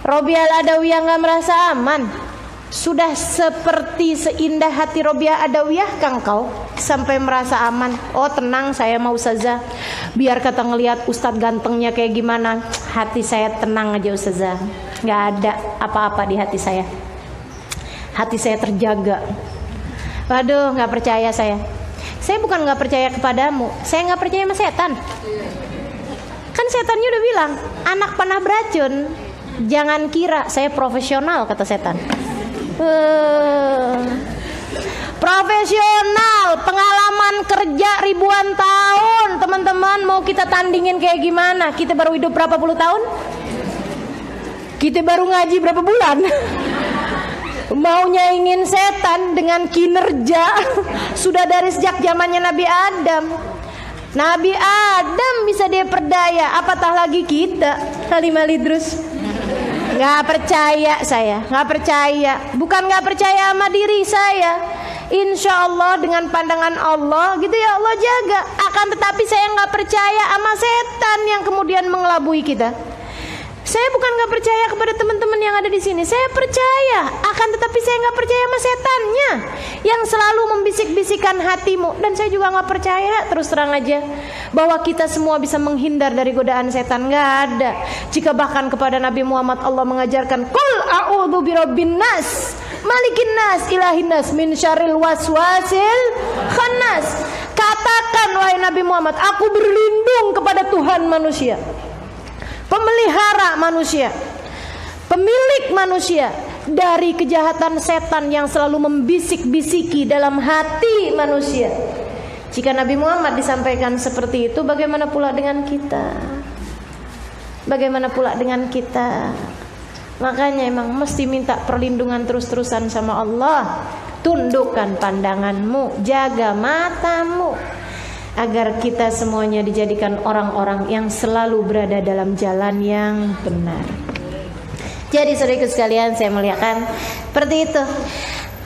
Robiah Al-Adawiyah gak merasa aman. Sudah seperti seindah hati Robiah Adawiyah kang kau sampai merasa aman. Oh tenang, saya mau ustazah. Biar kata ngelihat ustadz gantengnya kayak gimana, hati saya tenang aja ustazah. Gak ada apa-apa di hati saya. Hati saya terjaga. Waduh, gak percaya saya. Saya bukan gak percaya kepadamu, saya gak percaya sama setan. Kan setannya udah bilang, anak panah beracun. Jangan kira saya profesional, kata setan. Profesional, pengalaman kerja ribuan tahun. Teman-teman, mau kita tandingin kayak gimana? Kita baru hidup berapa puluh tahun? Kita baru ngaji berapa bulan? Mau nyaingin setan dengan kinerja sudah dari sejak zamannya Nabi Adam. Nabi Adam bisa dia perdaya, apatah lagi kita. Halimah Idrus. Gak percaya saya, gak percaya. Bukan gak percaya sama diri saya. Insya Allah dengan pandangan Allah gitu ya Allah jaga. Akan tetapi saya gak percaya sama setan yang kemudian mengelabui kita. Saya bukan gak percaya kepada teman-teman yang ada di sini. Saya percaya. Akan tetapi saya gak percaya sama setannya yang selalu membisik-bisikan hatimu. Dan saya juga gak percaya, terus terang aja, bahwa kita semua bisa menghindar dari godaan setan. Gak ada. Jika bahkan kepada Nabi Muhammad Allah mengajarkan, Qul a'udzu birabbin nas, malikin nas, ilahin nas, min syarril waswasil khannas. Katakan wahai Nabi Muhammad, aku berlindung kepada Tuhan manusia, pemelihara manusia, pemilik manusia, dari kejahatan setan yang selalu membisik-bisiki dalam hati manusia. Jika Nabi Muhammad disampaikan seperti itu, bagaimana pula dengan kita? Bagaimana pula dengan kita? Makanya emang mesti minta perlindungan terus-terusan sama Allah. Tundukkan pandanganmu, jaga matamu, agar kita semuanya dijadikan orang-orang yang selalu berada dalam jalan yang benar. Jadi saudaraku sekalian, saya muliakan seperti itu.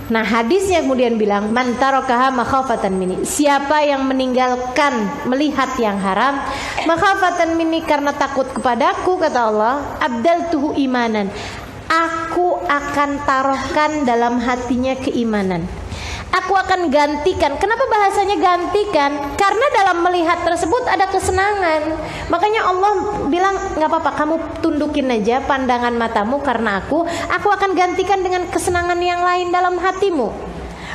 Nah hadisnya kemudian bilang, man tarakaha makhafatan minni, siapa yang meninggalkan melihat yang haram makhafatan minni, karena takut kepadaku, kata Allah, abdaltuhu imanan, aku akan taruhkan dalam hatinya keimanan. Aku akan gantikan. Kenapa bahasanya gantikan? Karena dalam melihat tersebut ada kesenangan. Makanya Allah bilang, gak apa-apa, kamu tundukin aja pandangan matamu karena aku akan gantikan dengan kesenangan yang lain dalam hatimu.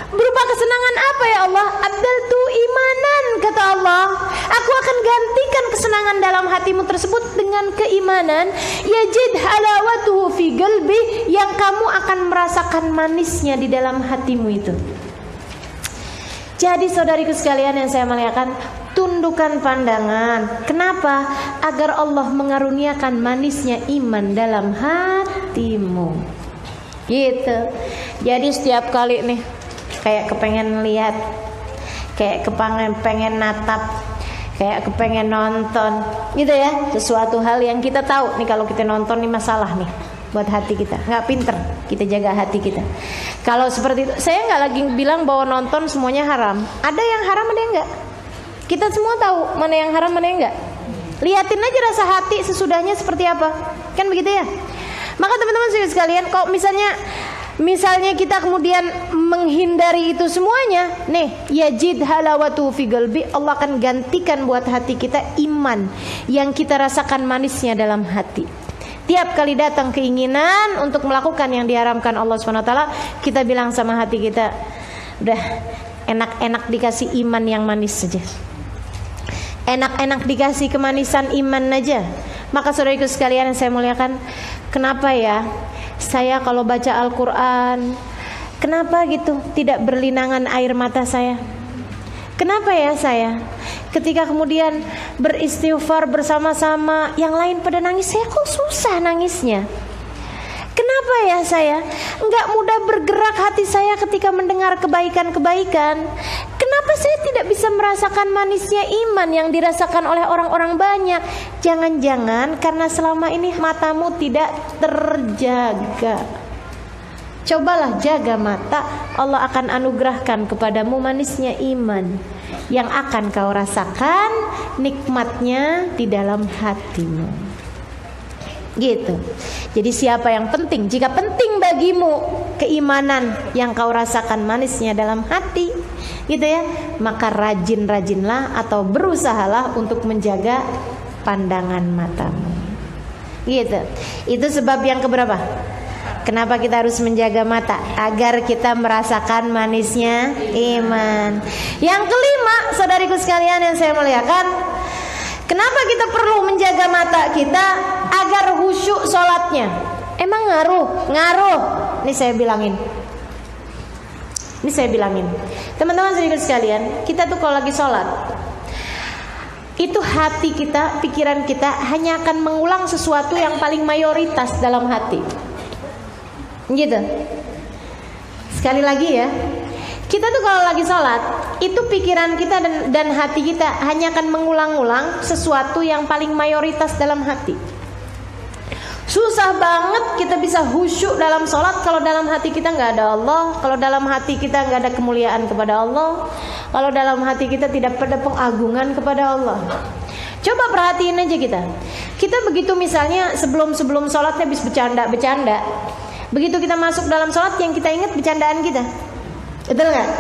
Berupa kesenangan apa ya Allah? Abdaltu imanan, kata Allah. Aku akan gantikan kesenangan dalam hatimu tersebut dengan keimanan. Yajid halawatuhu fi qalbi, yang kamu akan merasakan manisnya di dalam hatimu itu. Jadi saudariku sekalian yang saya muliakan, tundukkan pandangan. Kenapa? Agar Allah mengaruniakan manisnya iman dalam hatimu. Gitu. Jadi setiap kali nih kayak kepengen lihat, kayak kepengen natap, kayak kepengen nonton, gitu ya. Sesuatu hal yang kita tahu nih, kalau kita nonton nih masalah nih buat hati kita, nggak pinter kita jaga hati kita. Kalau seperti itu, saya nggak lagi bilang bahwa nonton semuanya haram. Ada yang haram, ada yang nggak. Kita semua tahu mana yang haram, mana yang enggak. Lihatin aja rasa hati sesudahnya seperti apa. Kan begitu ya? Maka teman-teman sekalian, kalau misalnya kita kemudian menghindari itu semuanya, nih, yajid halawatu fi qalbi, Allah akan gantikan buat hati kita iman yang kita rasakan manisnya dalam hati. Tiap kali datang keinginan untuk melakukan yang diharamkan Allah SWT, kita bilang sama hati kita, udah enak-enak dikasih iman yang manis saja. Enak-enak dikasih kemanisan iman aja. Maka saudaraku sekalian yang saya muliakan, kenapa ya saya kalau baca Al-Quran, kenapa gitu tidak berlinangan air mata saya? Kenapa ya saya ketika kemudian beristighfar bersama-sama, yang lain pada nangis, saya kok susah nangisnya? Kenapa ya saya enggak mudah bergerak hati saya ketika mendengar kebaikan-kebaikan? Kenapa saya tidak bisa merasakan manisnya iman yang dirasakan oleh orang-orang banyak? Jangan-jangan karena selama ini matamu tidak terjaga. Cobalah jaga mata, Allah akan anugerahkan kepadamu manisnya iman yang akan kau rasakan nikmatnya di dalam hatimu. Gitu. Jadi siapa yang penting? Jika penting bagimu keimanan yang kau rasakan manisnya dalam hati, gitu ya, maka rajin-rajinlah atau berusahalah untuk menjaga pandangan matamu. Gitu. Itu sebab yang keberapa? Kenapa kita harus menjaga mata? Agar kita merasakan manisnya iman. Yang kelima, saudariku sekalian yang saya muliakan, kenapa kita perlu menjaga mata kita? Agar khusyuk sholatnya. Emang ngaruh. Ini saya bilangin. Teman-teman saudara sekalian, kita tuh kalau lagi sholat, itu hati kita, pikiran kita hanya akan mengulang sesuatu yang paling mayoritas dalam hati. Gitu. Sekali lagi ya, kita tuh kalau lagi sholat, itu pikiran kita dan hati kita hanya akan mengulang-ulang sesuatu yang paling mayoritas dalam hati. Susah banget kita bisa khusyuk dalam sholat kalau dalam hati kita nggak ada Allah, kalau dalam hati kita nggak ada kemuliaan kepada Allah, kalau dalam hati kita tidak ada pengagungan kepada Allah. Coba perhatiin aja kita begitu misalnya sebelum sholatnya habis bercanda, begitu kita masuk dalam sholat yang kita ingat bercandaan kita, betul nggak?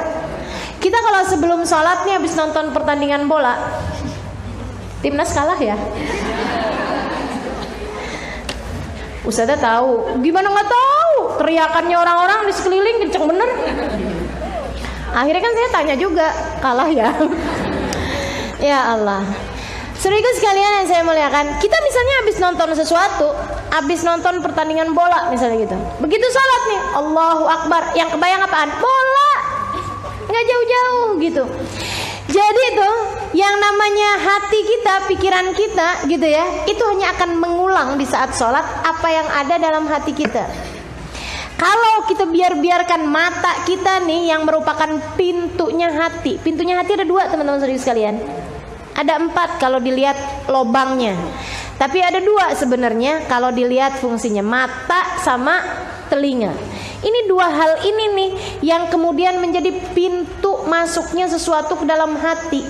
Kita kalau sebelum sholat nih habis nonton pertandingan bola, timnas kalah ya. Ustazah tahu, gimana nggak tahu? Teriakannya orang-orang di sekeliling kenceng bener. Akhirnya kan saya tanya juga, kalah ya? Ya Allah. Saudaraku sekalian yang saya muliakan, kita misalnya habis nonton sesuatu, habis nonton pertandingan bola misalnya gitu. Begitu sholat nih, Allahu Akbar, yang kebayang apaan? Bola. Nggak jauh-jauh gitu. Jadi itu yang namanya hati kita, pikiran kita gitu ya, itu hanya akan mengulang di saat sholat apa yang ada dalam hati kita. Kalau kita biarkan mata kita nih yang merupakan pintunya hati. Pintunya hati ada 2 teman-teman saudara sekalian. Ada 4 kalau dilihat lobangnya. Tapi ada 2 sebenarnya kalau dilihat fungsinya, mata sama telinga. Ini 2 hal ini nih yang kemudian menjadi pintu masuknya sesuatu ke dalam hati.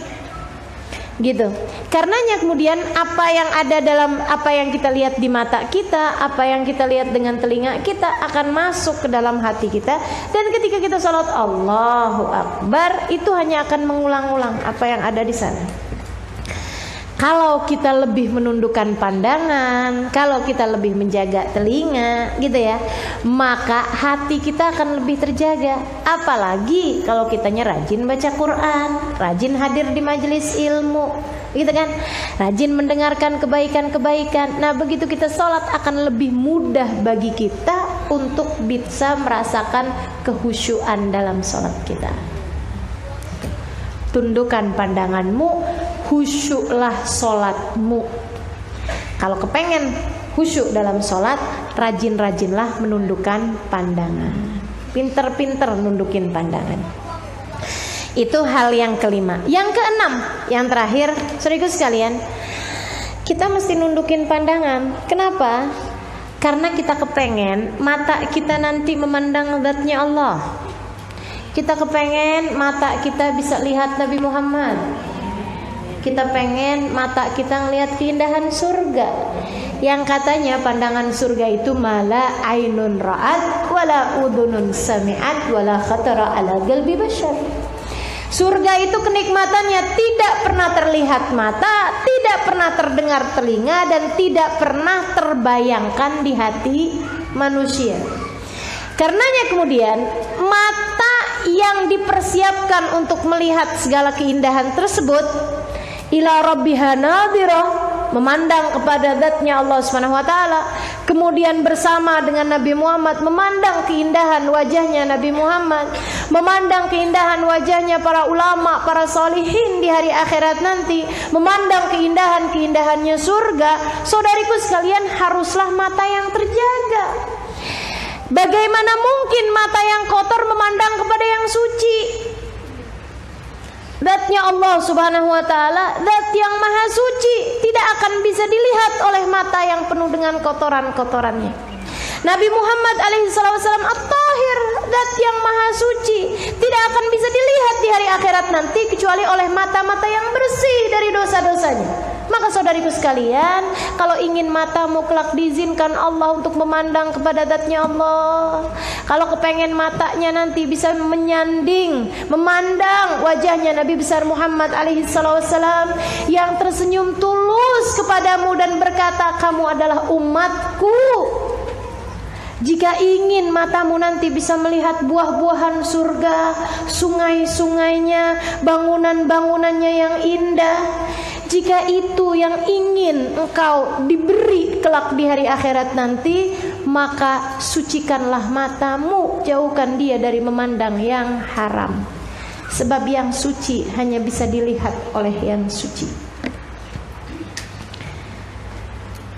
Gitu. Karenanya kemudian apa yang ada dalam apa yang kita lihat di mata kita, apa yang kita lihat dengan telinga kita akan masuk ke dalam hati kita, dan ketika kita salat Allahu Akbar itu hanya akan mengulang-ulang apa yang ada di sana. Kalau kita lebih menundukkan pandangan, kalau kita lebih menjaga telinga gitu ya, maka hati kita akan lebih terjaga. Apalagi kalau kitanya rajin baca Quran, rajin hadir di majelis ilmu, gitu kan, rajin mendengarkan kebaikan-kebaikan. Nah begitu kita sholat akan lebih mudah bagi kita untuk bisa merasakan kehusyuan dalam sholat kita. Tundukkan pandanganmu, khusyuklah sholatmu. Kalau kepengen khusyuk dalam sholat, rajin-rajinlah menundukkan pandangan. Pinter-pinter nundukin pandangan. Itu hal yang kelima. Yang keenam, yang terakhir, saudaraku sekalian, kita mesti nundukin pandangan. Kenapa? Karena kita kepengen mata kita nanti memandang zatnya Allah. Kita kepengen mata kita bisa lihat Nabi Muhammad. Kita pengen mata kita ngelihat keindahan surga, yang katanya pandangan surga itu mala ainun ra'at wala udhunun sami'at wala khatara ala qalbi bashar. Surga itu kenikmatannya tidak pernah terlihat mata, tidak pernah terdengar telinga, dan tidak pernah terbayangkan di hati manusia. Karenanya kemudian mata yang dipersiapkan untuk melihat segala keindahan tersebut, ila rabbiha nadhirah, memandang kepada zatnya Allah Subhanahu wa taala, kemudian bersama dengan Nabi Muhammad memandang keindahan wajahnya Nabi Muhammad, memandang keindahan wajahnya para ulama, para salihin di hari akhirat nanti, memandang keindahannya surga. Saudariku sekalian, haruslah mata yang terjaga. Bagaimana mungkin mata yang kotor memandang kepada yang suci? Zatnya Allah Subhanahu wa taala, zat yang maha suci, tidak akan bisa dilihat oleh mata yang penuh dengan kotoran-kotorannya. Nabi Muhammad alaihi wasallam at-tahir, zat yang maha suci, tidak akan bisa dilihat di hari akhirat nanti kecuali oleh mata-mata yang bersih dari dosa-dosanya. Maka saudariku sekalian, kalau ingin matamu kelak diizinkan Allah untuk memandang kepada zatnya Allah, kalau kepengen matanya nanti bisa menyanding, memandang wajahnya Nabi besar Muhammad alaihi wasallam yang tersenyum tulus kepadamu dan berkata, kamu adalah umatku. Jika ingin matamu nanti bisa melihat buah-buahan surga, sungai-sungainya, bangunan-bangunannya yang indah, jika itu yang ingin engkau diberi kelak di hari akhirat nanti, maka sucikanlah matamu, jauhkan dia dari memandang yang haram. Sebab yang suci hanya bisa dilihat oleh yang suci.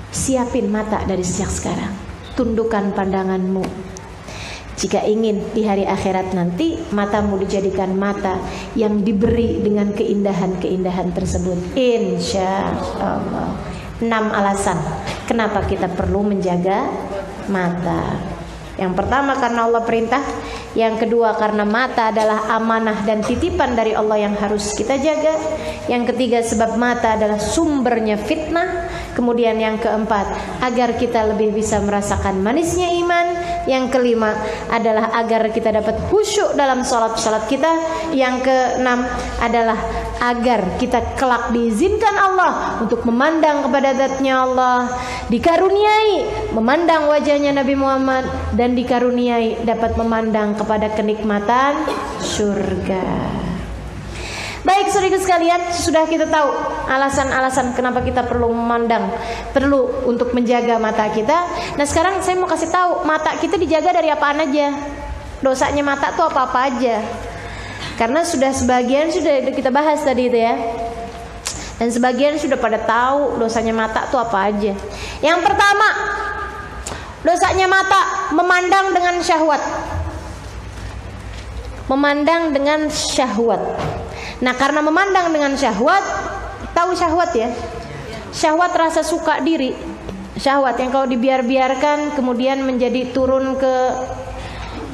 Siapin mata dari sejak sekarang, tundukkan pandanganmu. Jika ingin di hari akhirat nanti matamu dijadikan mata yang diberi dengan keindahan-keindahan tersebut, insya Allah. 6 alasan kenapa kita perlu menjaga mata. Yang pertama karena Allah perintah, yang kedua karena mata adalah amanah dan titipan dari Allah yang harus kita jaga, yang ketiga sebab mata adalah sumbernya fitnah, kemudian yang keempat agar kita lebih bisa merasakan manisnya iman, yang kelima adalah agar kita dapat khusyuk dalam salat kita, yang keenam adalah agar kita kelak diizinkan Allah untuk memandang kepada zatnya Allah, dikaruniai memandang wajahnya Nabi Muhammad, dan dikaruniai dapat memandang kepada kenikmatan surga. Baik saudara sekalian, sudah kita tahu alasan-alasan kenapa kita perlu memandang, perlu untuk menjaga mata kita. Nah sekarang saya mau kasih tahu mata kita dijaga dari apaan aja. Dosanya mata tuh apa-apa aja. Karena sudah sebagian sudah kita bahas tadi itu ya. Dan sebagian sudah pada tahu dosanya mata tuh apa aja. Yang pertama, dosanya mata memandang dengan syahwat. Memandang dengan syahwat. Nah karena memandang dengan syahwat, tahu syahwat ya? Syahwat rasa suka diri. Syahwat yang kalau dibiarkan kemudian menjadi turun ke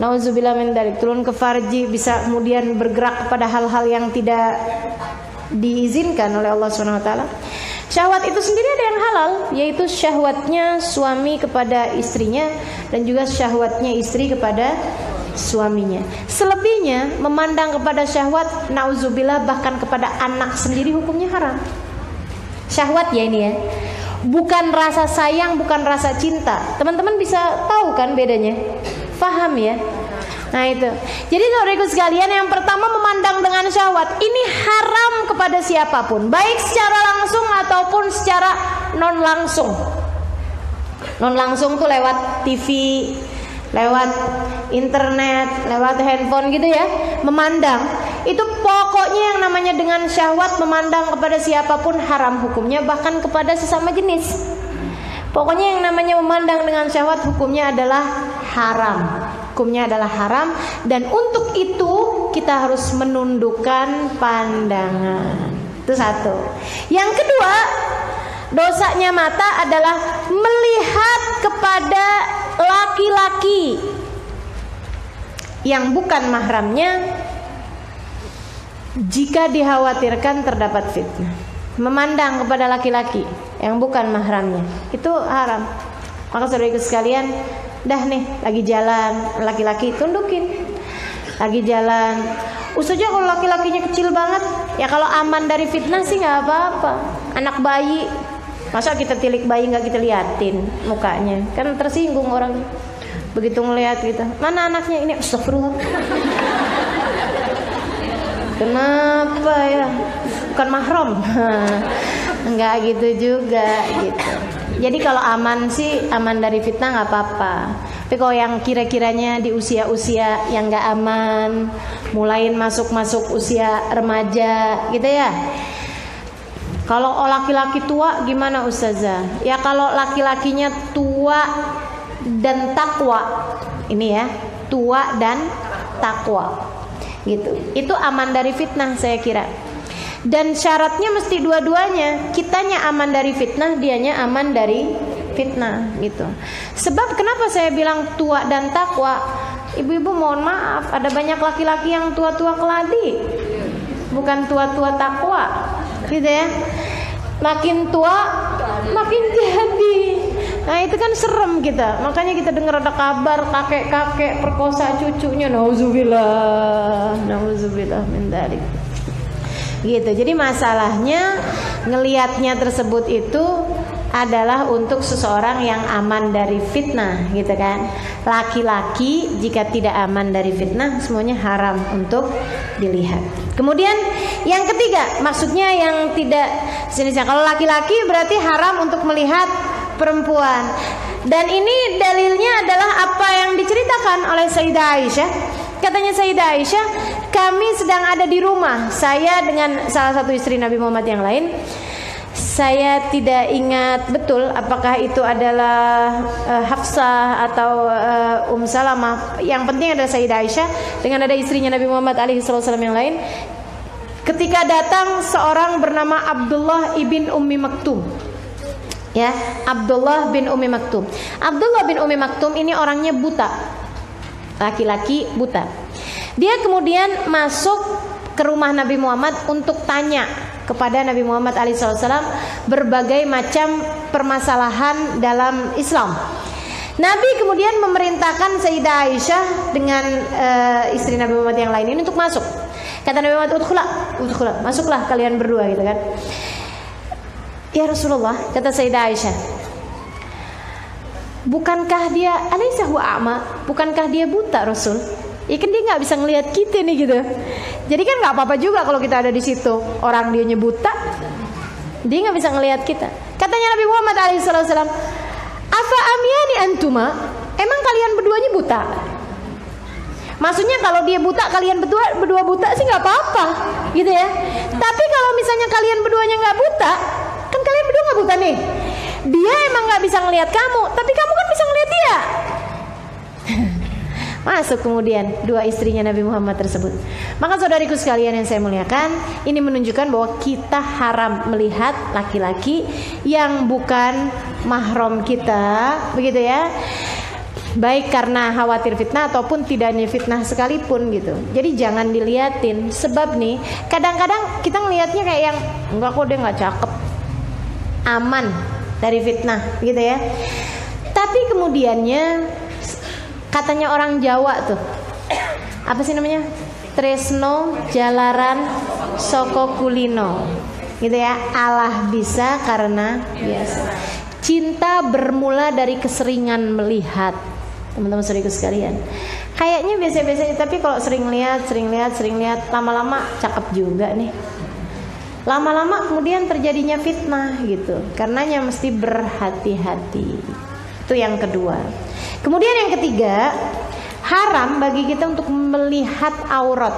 nauzubillah min dzalik, turun ke farji, bisa kemudian bergerak kepada hal-hal yang tidak diizinkan oleh Allah Subhanahu wa taala. Syahwat itu sendiri ada yang halal, yaitu syahwatnya suami kepada istrinya dan juga syahwatnya istri kepada suaminya. Selebihnya memandang kepada syahwat, nauzubillah, bahkan kepada anak sendiri hukumnya haram. Syahwat ya ini ya, bukan rasa sayang, bukan rasa cinta. Teman-teman bisa tahu kan bedanya? Faham ya? Nah itu. Jadi saudaraku sekalian, yang pertama memandang dengan syahwat ini haram kepada siapapun, baik secara langsung ataupun secara non langsung. Non langsung tuh lewat TV, lewat internet, lewat handphone gitu ya, memandang. Itu pokoknya yang namanya dengan syahwat, memandang kepada siapapun haram hukumnya, bahkan kepada sesama jenis. Pokoknya yang namanya memandang dengan syahwat hukumnya adalah haram. Hukumnya adalah haram, dan untuk itu kita harus menundukkan pandangan. Itu satu. Yang kedua, dosanya mata adalah melihat kepada laki-laki yang bukan mahramnya jika dikhawatirkan terdapat fitnah. memandang kepada laki-laki yang bukan mahramnya, itu haram. Maka saudaraku sekalian, dah nih lagi jalan, laki-laki tundukin. Lagi jalan, Ustazah kalau laki-lakinya kecil banget, ya kalau aman dari fitnah sih nggak apa-apa. Anak bayi, masa kita tilik bayi nggak kita liatin mukanya, kan tersinggung orang. Begitu ngelihat kita, mana anaknya ini, astagfirullah. Kenapa ya? Bukan mahram. Enggak gitu juga gitu. Jadi kalau aman sih, aman dari fitnah nggak apa-apa. Tapi kalau yang kira-kiranya di usia-usia yang nggak aman, mulai masuk usia remaja gitu ya. Kalau laki-laki tua gimana Ustazah? Ya kalau laki-lakinya tua dan takwa, ini ya, tua dan takwa gitu, itu aman dari fitnah saya kira. Dan syaratnya mesti dua-duanya, kitanya aman dari fitnah, dianya aman dari fitnah gitu. Sebab kenapa saya bilang tua dan takwa? Ibu-ibu mohon maaf, ada banyak laki-laki yang tua-tua keladi, bukan tua-tua takwa gitu ya. Makin tua makin jadi. Nah itu kan serem kita. Makanya kita dengar ada kabar kakek-kakek perkosa cucunya. Nauzubillah min dzalik. Gitu. Jadi masalahnya ngelihatnya tersebut itu adalah untuk seseorang yang aman dari fitnah, gitu kan. Laki-laki jika tidak aman dari fitnah, semuanya haram untuk dilihat. Kemudian yang ketiga, maksudnya yang tidak jenisnya, kalau laki-laki berarti haram untuk melihat perempuan. Dan ini dalilnya adalah apa yang diceritakan oleh Sayyidah Aisyah. Katanya Sayyidah Aisyah, kami sedang ada di rumah, saya dengan salah satu istri Nabi Muhammad yang lain. Saya tidak ingat betul apakah itu adalah Hafsah atau Salamah. Yang penting adalah Sayyidah Aisyah dengan ada istrinya Nabi Muhammad alaihissalam yang lain. Ketika datang seorang bernama Abdullah ibn Ummi Maktum. Ya, Abdullah bin Ummi Maktum. Abdullah bin Ummi Maktum ini orangnya buta. Laki-laki buta. Dia kemudian masuk ke rumah Nabi Muhammad untuk tanya kepada Nabi Muhammad alaihissalam berbagai macam permasalahan dalam Islam. Nabi kemudian memerintahkan Sayyidah Aisyah dengan istri Nabi Muhammad yang lain ini untuk masuk. Kata Nabi Muhammad, udkhula, masuklah kalian berdua gitu kan. Ya Rasulullah, kata Sayyidah Aisyah, bukankah dia alaysa huwa a'ma? Bukankah dia buta Rasul? Ya kan dia nggak bisa ngelihat kita nih gitu. Jadi kan nggak apa-apa juga kalau kita ada di situ. Orang dia buta, dia nggak bisa ngelihat kita. Katanya Nabi Muhammad alaihissalam, afa amyani antuma? Emang kalian berduanya buta? Maksudnya kalau dia buta, kalian berdua buta sih nggak apa-apa, gitu ya. Tapi kalau misalnya kalian berduanya nggak buta, kan kalian berdua nggak buta nih. Dia emang nggak bisa ngelihat kamu, tapi kamu kan bisa ngelihat dia. Masuk kemudian dua istrinya Nabi Muhammad tersebut. Maka saudariku sekalian yang saya muliakan, ini menunjukkan bahwa kita haram melihat laki-laki yang bukan mahram kita, begitu ya. Baik karena khawatir fitnah ataupun tidaknya fitnah sekalipun gitu. Jadi jangan diliatin. Sebab nih, kadang-kadang kita ngelihatnya kayak yang enggak kok, dia nggak cakep, aman dari fitnah gitu ya. Tapi kemudiannya katanya orang Jawa tuh, apa sih namanya? Tresno jalaran soko kulino, gitu ya. Allah bisa karena biasa. Cinta bermula dari keseringan melihat. Teman-teman saudaraku sekalian, kayaknya biasa-biasa, tapi kalau sering lihat, lama-lama cakep juga nih. Lama-lama kemudian terjadinya fitnah gitu. Karenanya mesti berhati-hati. Itu yang kedua. Kemudian yang ketiga, haram bagi kita untuk melihat aurat,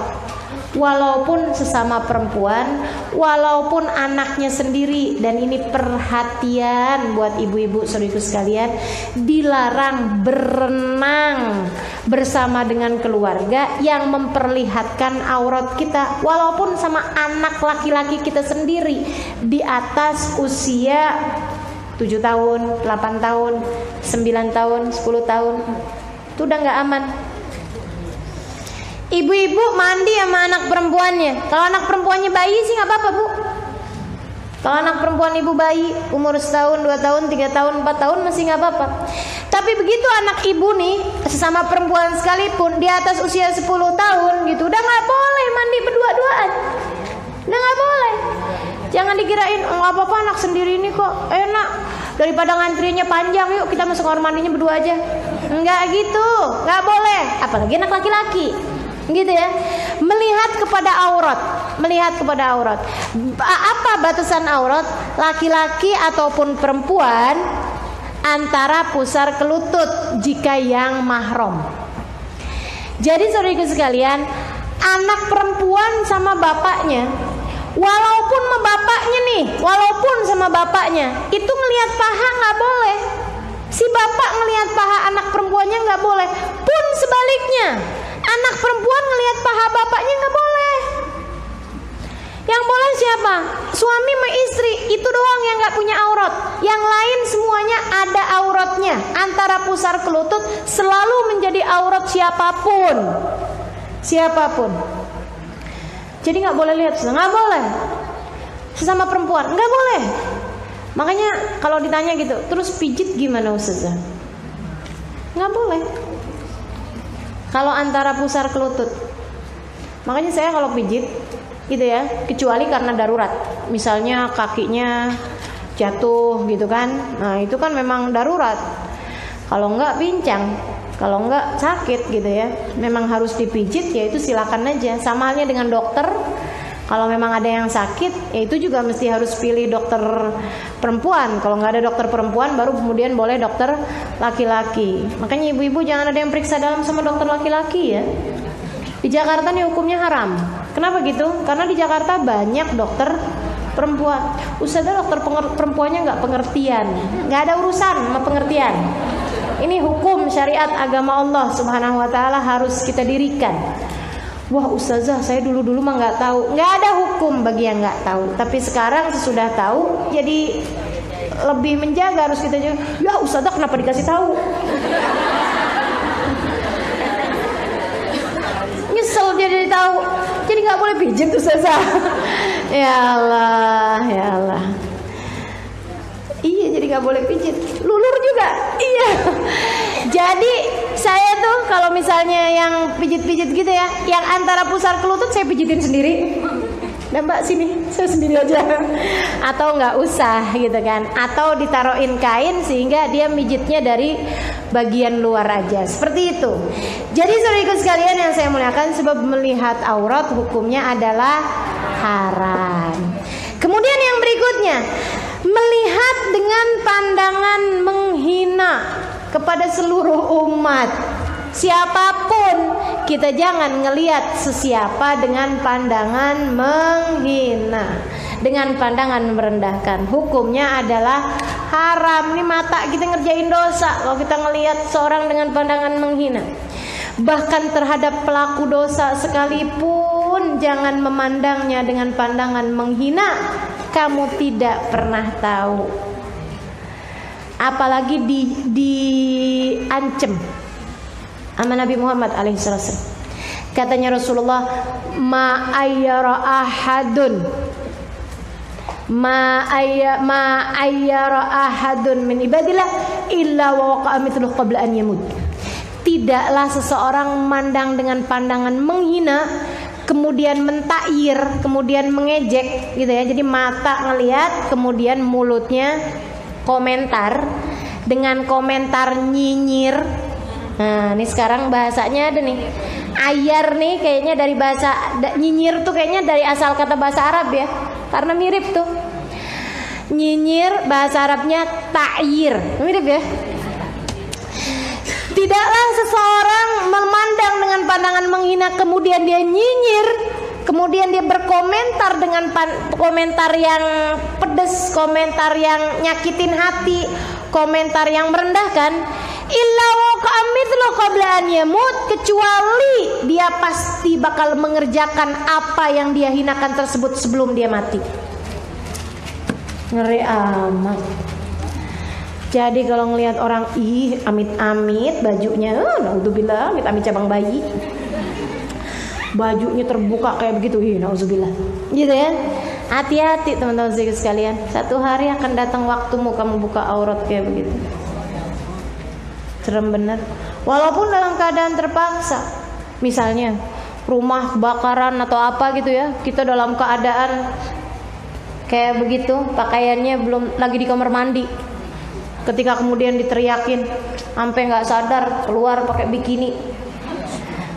walaupun sesama perempuan, walaupun anaknya sendiri. Dan ini perhatian buat ibu-ibu saudaraku sekalian, dilarang berenang bersama dengan keluarga yang memperlihatkan aurat kita, walaupun sama anak laki-laki kita sendiri di atas usia 7 tahun, 8 tahun, 9 tahun, 10 tahun. Itu udah gak aman. Ibu-ibu mandi sama anak perempuannya. Kalau anak perempuannya bayi sih gak apa-apa, Bu. Kalau anak perempuan ibu bayi umur setahun, 2 tahun, 3 tahun, 4 tahun masih nggak apa-apa. Tapi begitu anak ibu nih, sesama perempuan sekalipun di atas usia 10 tahun gitu, udah nggak boleh mandi berdua-duaan. Udah nggak boleh. Jangan dikirain nggak apa-apa, anak sendiri ini kok enak, daripada ngantrinya panjang, yuk kita masuk kamar mandinya berdua aja. Nggak gitu, nggak boleh. Apalagi anak laki-laki, gitu ya. Melihat kepada aurat, apa batasan aurat laki-laki ataupun perempuan antara pusar ke lutut jika yang mahram. Jadi saudariku sekalian, anak perempuan sama bapaknya, walaupun sama bapaknya itu ngelihat paha nggak boleh, si bapak ngelihat paha anak perempuannya nggak boleh, pun sebaliknya anak perempuan ngelihat paha bapaknya nggak boleh. Yang boleh siapa? Suami sama istri, itu doang yang nggak punya aurat. Yang lain semuanya ada auratnya. Antara pusar ke lutut selalu menjadi aurat siapapun. Jadi nggak boleh lihat, nggak boleh. Sesama perempuan nggak boleh. Makanya kalau ditanya gitu, terus pijit gimana Ustazah? Nggak boleh. Kalau antara pusar ke lutut. Makanya saya kalau pijit gitu ya, kecuali karena darurat. Misalnya kakinya jatuh gitu kan. Nah, itu kan memang darurat. Kalau enggak pincang, kalau enggak sakit gitu ya. Memang harus dipijit, ya itu silakan aja. Sama halnya dengan dokter. Kalau memang ada yang sakit, ya itu juga mesti harus pilih dokter perempuan. Kalau nggak ada dokter perempuan, baru kemudian boleh dokter laki-laki. Makanya ibu-ibu jangan ada yang periksa dalam sama dokter laki-laki ya. Di Jakarta nih hukumnya haram. Kenapa gitu? Karena di Jakarta banyak dokter perempuan. Ustazah, dokter perempuannya nggak pengertian, nggak ada urusan sama pengertian. Ini hukum syariat agama Allah Subhanahu Wa Taala harus kita dirikan. Wah Ustazah, saya dulu mah nggak tahu. Nggak ada hukum bagi yang nggak tahu. Tapi sekarang sesudah tahu, jadi lebih menjaga, harus kita jaga. Ya Ustazah, kenapa dikasih tahu? Nyesel jadi tahu. Jadi nggak boleh pijit Ustazah. Ya Allah. Iya, jadi nggak boleh pijit. Lulur juga. Iya. Jadi saya tuh kalau misalnya yang pijit-pijit gitu ya, yang antara pusar ke lutut saya pijitin sendiri. Nah Mbak sini, saya sendiri aja. Atau nggak usah gitu kan. Atau ditaruhin kain sehingga dia mijitnya dari bagian luar aja. Seperti itu. Jadi saudaraku sekalian yang saya muliakan, sebab melihat aurat hukumnya adalah haram. Kemudian yang berikutnya, melihat dengan pandangan menghina kepada seluruh umat. Siapapun, kita jangan ngelihat sesiapa dengan pandangan menghina, dengan pandangan merendahkan. Hukumnya adalah haram. Ini mata kita ngerjain dosa kalau kita ngelihat seorang dengan pandangan menghina. Bahkan terhadap pelaku dosa sekalipun, jangan memandangnya dengan pandangan menghina. Kamu tidak pernah tahu, apalagi diancam sama Nabi Muhammad alaihissalam. Katanya Rasulullah, ma ayyara ahadun min ibadillah illa wa waqa'a mithluhu qabla an yamut. Tidaklah seseorang memandang dengan pandangan menghina, kemudian mentakyir, kemudian mengejek gitu ya. Jadi mata ngelihat, kemudian mulutnya komentar dengan komentar nyinyir. Nah, ini sekarang bahasanya ada nih. Ayar nih kayaknya dari bahasa nyinyir tuh kayaknya dari asal kata bahasa Arab ya. Karena mirip tuh. Nyinyir bahasa Arabnya ta'yir. Mirip ya. Tidaklah seseorang memandang dengan pandangan menghina kemudian dia nyinyir, kemudian dia berkomentar dengan komentar yang pedes, komentar yang nyakitin hati, komentar yang merendahkan, illa waqa'a mithlu qabla an yamut, kecuali dia pasti bakal mengerjakan apa yang dia hinakan tersebut sebelum dia mati. Ngeri amat. Jadi kalau ngelihat orang, ih amit-amit bajunya, naudzubillah, amit-amit cabang bayi, bajunya terbuka kayak begitu, ih naudzubillah, gitu ya. Hati-hati teman-teman sekalian. Satu hari akan datang waktumu kamu buka aurat kayak begitu. Serem bener. Walaupun dalam keadaan terpaksa. Misalnya rumah kebakaran atau apa gitu ya, kita dalam keadaan kayak begitu, pakaiannya belum lagi di kamar mandi. Ketika kemudian diteriakin, sampai nggak sadar keluar pakai bikini,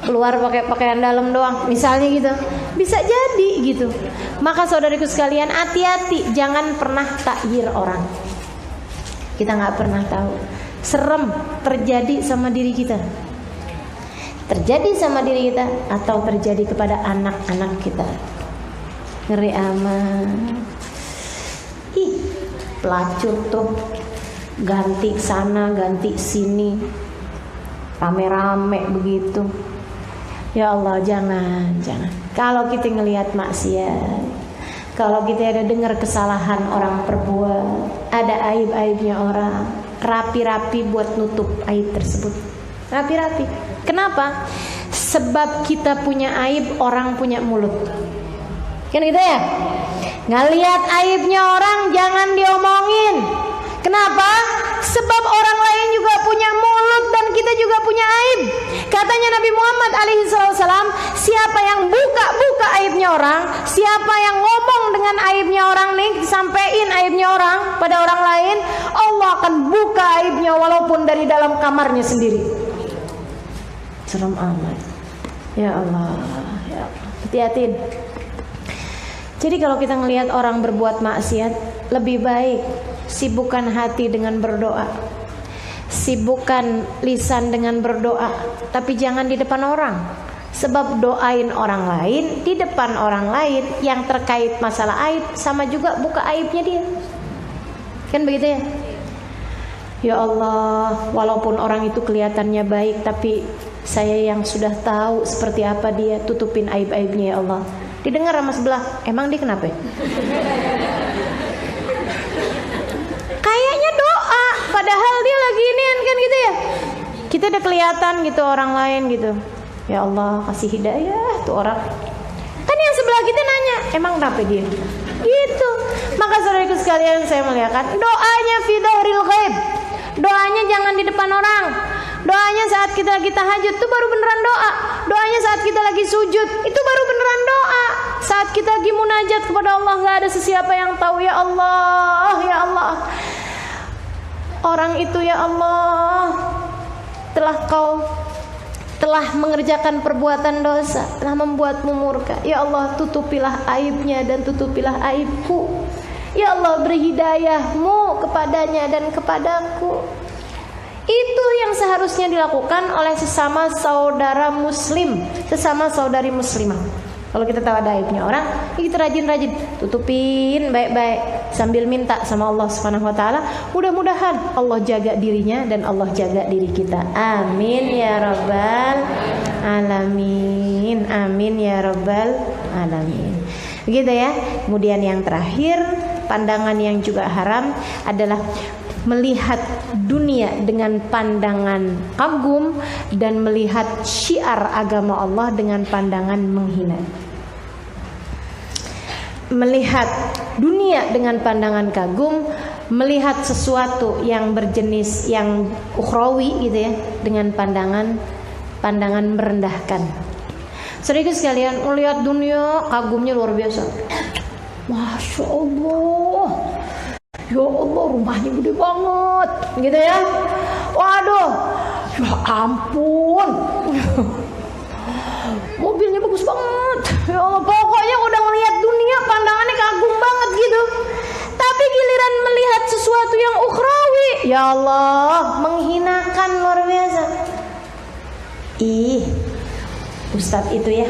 keluar pakai pakaian dalam doang, misalnya gitu, bisa jadi gitu. Maka saudariku sekalian, hati-hati, jangan pernah takyir orang. Kita nggak pernah tahu, serem terjadi sama diri kita, terjadi sama diri kita, atau terjadi kepada anak-anak kita. Ngeri amat. Ih, pelacur tuh ganti sana ganti sini, rame-rame begitu. Ya Allah, jangan. Kalau kita ngelihat maksiat, kalau kita ada dengar kesalahan orang perbuat, ada aib-aibnya orang, rapi-rapi buat nutup aib tersebut. Rapi-rapi. Kenapa? Sebab kita punya aib, orang punya mulut. Kan gitu ya? Ngelihat aibnya orang jangan diomongin. Kenapa? Sebab orang lain juga punya mulut dan kita juga punya aib. Katanya Nabi Muhammad alaihissalam, siapa yang buka aibnya orang, siapa yang ngomong dengan aibnya orang nih, disampein aibnya orang pada orang lain, Allah akan buka aibnya walaupun dari dalam kamarnya sendiri. Serem amat. Ya Allah, ya Allah. Hati-hatiin. Jadi kalau kita ngelihat orang berbuat maksiat, lebih baik sibukkan hati dengan berdoa, sibukkan lisan dengan berdoa, tapi jangan di depan orang. Sebab doain orang lain di depan orang lain yang terkait masalah aib, sama juga buka aibnya dia. Kan begitu ya? Ya Allah, walaupun orang itu kelihatannya baik, tapi saya yang sudah tahu seperti apa dia, tutupin aib-aibnya ya Allah. Didengar sama sebelah, emang dia kenapa ya? Kayaknya doa, padahal dia lagi inian kan gitu ya. Kita udah kelihatan gitu orang lain gitu. Ya Allah, kasih hidayah tuh orang. Kan yang sebelah kita nanya, emang kenapa dia? Gitu. Maka saudaraku sekalian, saya melihatkan doanya fi dhahril ghaib. Doanya jangan di depan orang. Doanya saat kita lagi tahajud itu baru beneran doa. Doanya saat kita lagi sujud itu baru beneran doa. Saat kita lagi munajat kepada Allah, nggak ada sesiapa yang tahu. Ya Allah, ya Allah, orang itu ya Allah telah mengerjakan perbuatan dosa, telah membuatmu murka. Ya Allah, tutupilah aibnya dan tutupilah aibku. Ya Allah, beri hidayahmu kepadanya dan kepadaku. Itu yang seharusnya dilakukan oleh sesama saudara muslim, sesama saudari muslimah. Kalau kita tahu ada aibnya orang, kita rajin-rajin tutupin baik-baik sambil minta sama Allah Subhanahu wa taala, mudah-mudahan Allah jaga dirinya dan Allah jaga diri kita. Amin ya rabbal alamin. Amin ya rabbal alamin. Begitu ya. Kemudian yang terakhir, pandangan yang juga haram adalah melihat dunia dengan pandangan kagum dan melihat syiar agama Allah dengan pandangan menghina. Melihat dunia dengan pandangan kagum, melihat sesuatu yang berjenis yang ukhrawi gitu ya, dengan pandangan merendahkan. Saudaraku sekalian, melihat dunia kagumnya luar biasa. Masya Allah, ya Allah, rumahnya gede banget gitu ya. Waduh, ya ampun, mobilnya bagus banget. Ya Allah, pokoknya udah ngelihat dunia pandangannya kagum banget gitu. Tapi giliran melihat sesuatu yang ukhrawi, ya Allah, menghinakan luar biasa. Ih, ustadz itu ya.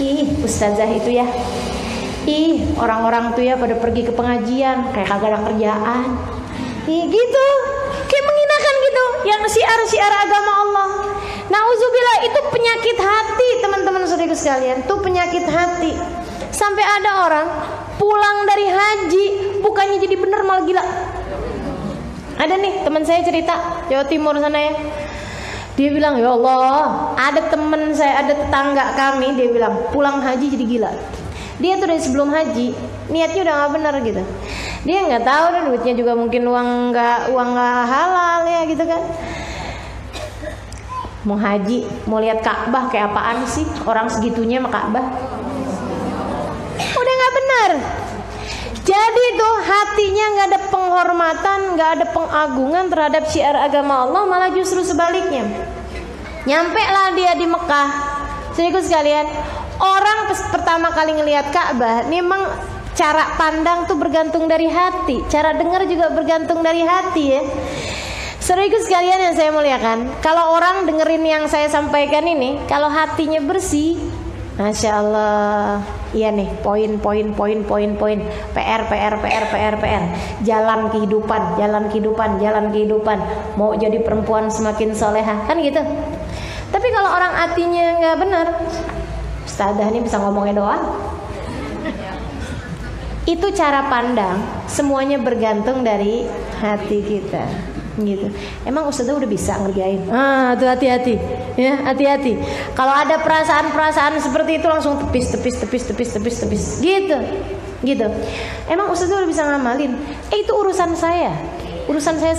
Ih, ustazah itu ya. Ih, orang-orang tuh ya pada pergi ke pengajian kayak kagak ada kerjaan. Ih, gitu. Kayak menghinakan gitu, yang syiar-syiar agama Allah. Nauzubillah, itu penyakit hati, teman-teman saudaraku sekalian. Itu penyakit hati. Sampai ada orang pulang dari haji bukannya jadi bener malah gila. Ada nih teman saya cerita, Jawa Timur sana ya. Dia bilang, ya Allah, ada teman saya, ada tetangga kami, dia bilang pulang haji jadi gila. Dia tuh dari sebelum haji niatnya udah nggak benar gitu. Dia nggak tahu dan duitnya juga mungkin uang nggak halal ya gitu kan. Mau haji, mau lihat Ka'bah kayak apaan sih? Orang segitunya sama Ka'bah. Udah nggak benar. Jadi tuh hatinya nggak ada penghormatan, nggak ada pengagungan terhadap syiar agama Allah, malah justru sebaliknya. Nyampe lah dia di Mekah. Saudaraku sekalian, orang pertama kali ngelihat Ka'bah, memang cara pandang tuh bergantung dari hati, cara dengar juga bergantung dari hati ya. Saudaraku sekalian yang saya muliakan, kalau orang dengerin yang saya sampaikan ini, kalau hatinya bersih, Masya Allah, iya nih, poin, PR, jalan kehidupan, mau jadi perempuan semakin solehah, kan gitu. Tapi kalau orang hatinya nggak benar, Ustazah ini bisa ngomongnya doang. Itu cara pandang, semuanya bergantung dari hati kita. Gitu. Emang Ustazah udah bisa ngerjain? Tuh hati-hati, ya hati-hati. Kalau ada perasaan-perasaan seperti itu langsung tepis, gitu. Emang Ustazah udah bisa ngamalin? Itu urusan saya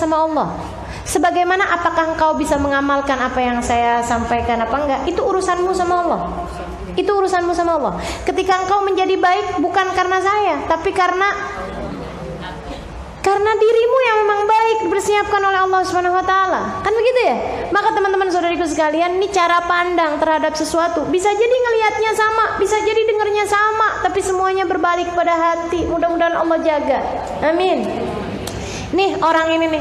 sama Allah. Sebagaimana apakah engkau bisa mengamalkan apa yang saya sampaikan apa enggak? Itu urusanmu sama Allah. Ketika engkau menjadi baik bukan karena saya, tapi karena dirimu yang memang baik dipersiapkan oleh Allah Subhanahu wa taala. Kan begitu ya? Maka teman-teman saudariku sekalian, ini cara pandang terhadap sesuatu. Bisa jadi ngelihatnya sama, bisa jadi dengarnya sama, tapi semuanya berbalik pada hati. Mudah-mudahan Allah jaga. Amin. Nih orang ini nih.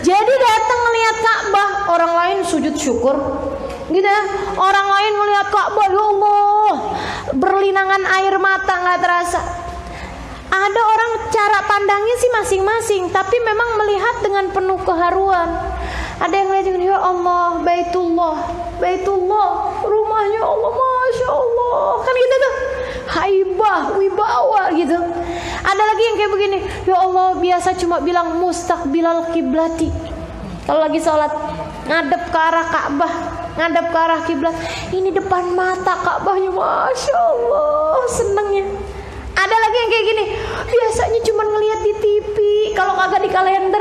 Jadi datang ngelihat Ka'bah, orang lain sujud syukur. Gitu ya. Orang lain ngelihat Ka'bah, ya Allah, berlinangan air mata enggak terasa. Ada orang cara pandangnya sih masing-masing, tapi memang melihat dengan penuh keharuan. Ada yang melihat, ya Allah, Baitullah, rumahnya Allah, Masya Allah, kan gitu tuh, haibah, wibawa gitu. Ada lagi yang kayak begini, ya Allah, biasa cuma bilang mustaqbilal kiblati. Kalau lagi sholat, ngadep ke arah Ka'bah, ngadep ke arah kiblat. Ini depan mata Ka'bahnya, Masya Allah, senengnya. Ada lagi yang kayak gini, biasanya cuma ngelihat di TV, kalau kagak di kalender.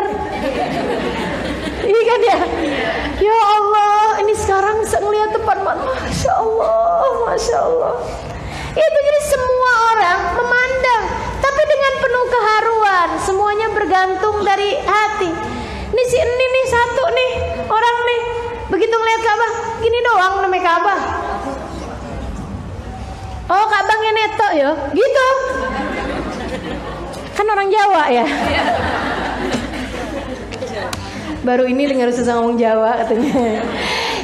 Iya kan ya? Ya Allah, ini sekarang bisa ngelihat depan mata, Masya Allah. Itu jadi semua orang memandang, tapi dengan penuh keharuan. Semuanya bergantung dari hati. Ini si ini nih satu nih orang nih, begitu ngelihat Ka'bah, gini doang namanya Ka'bah. Oh Ka'bahnya neto ya, gitu. Kan orang Jawa ya. Baru ini dengar susah ngomong Jawa katanya.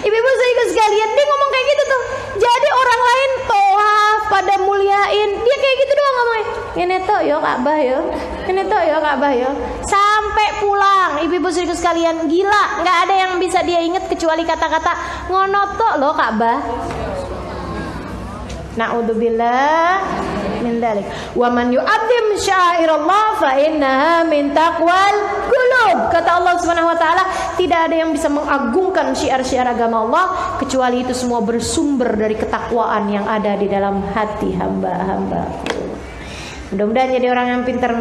Ibu-ibu saudara sekalian, dia ngomong kayak gitu tuh. Jadi orang lain toaf pada muliain, dia kayak gitu doang ngomongnya. Ya neto ya Ka'bah ya, neto ya Ka'bah ya. Sampai pulang, ibu-ibu saudara sekalian, gila, nggak ada yang bisa dia ingat kecuali kata-kata ngonoto loh Ka'bah. Na'udzubillah min dzalik. Wa man yu'azzim sya'airallah fa innaha min taqwal qulub. Kata Allah Subhanahu wa taala, tidak ada yang bisa mengagungkan syiar-syiar agama Allah kecuali itu semua bersumber dari ketakwaan yang ada di dalam hati hamba-hamba. Mudah-mudahan jadi orang yang pintar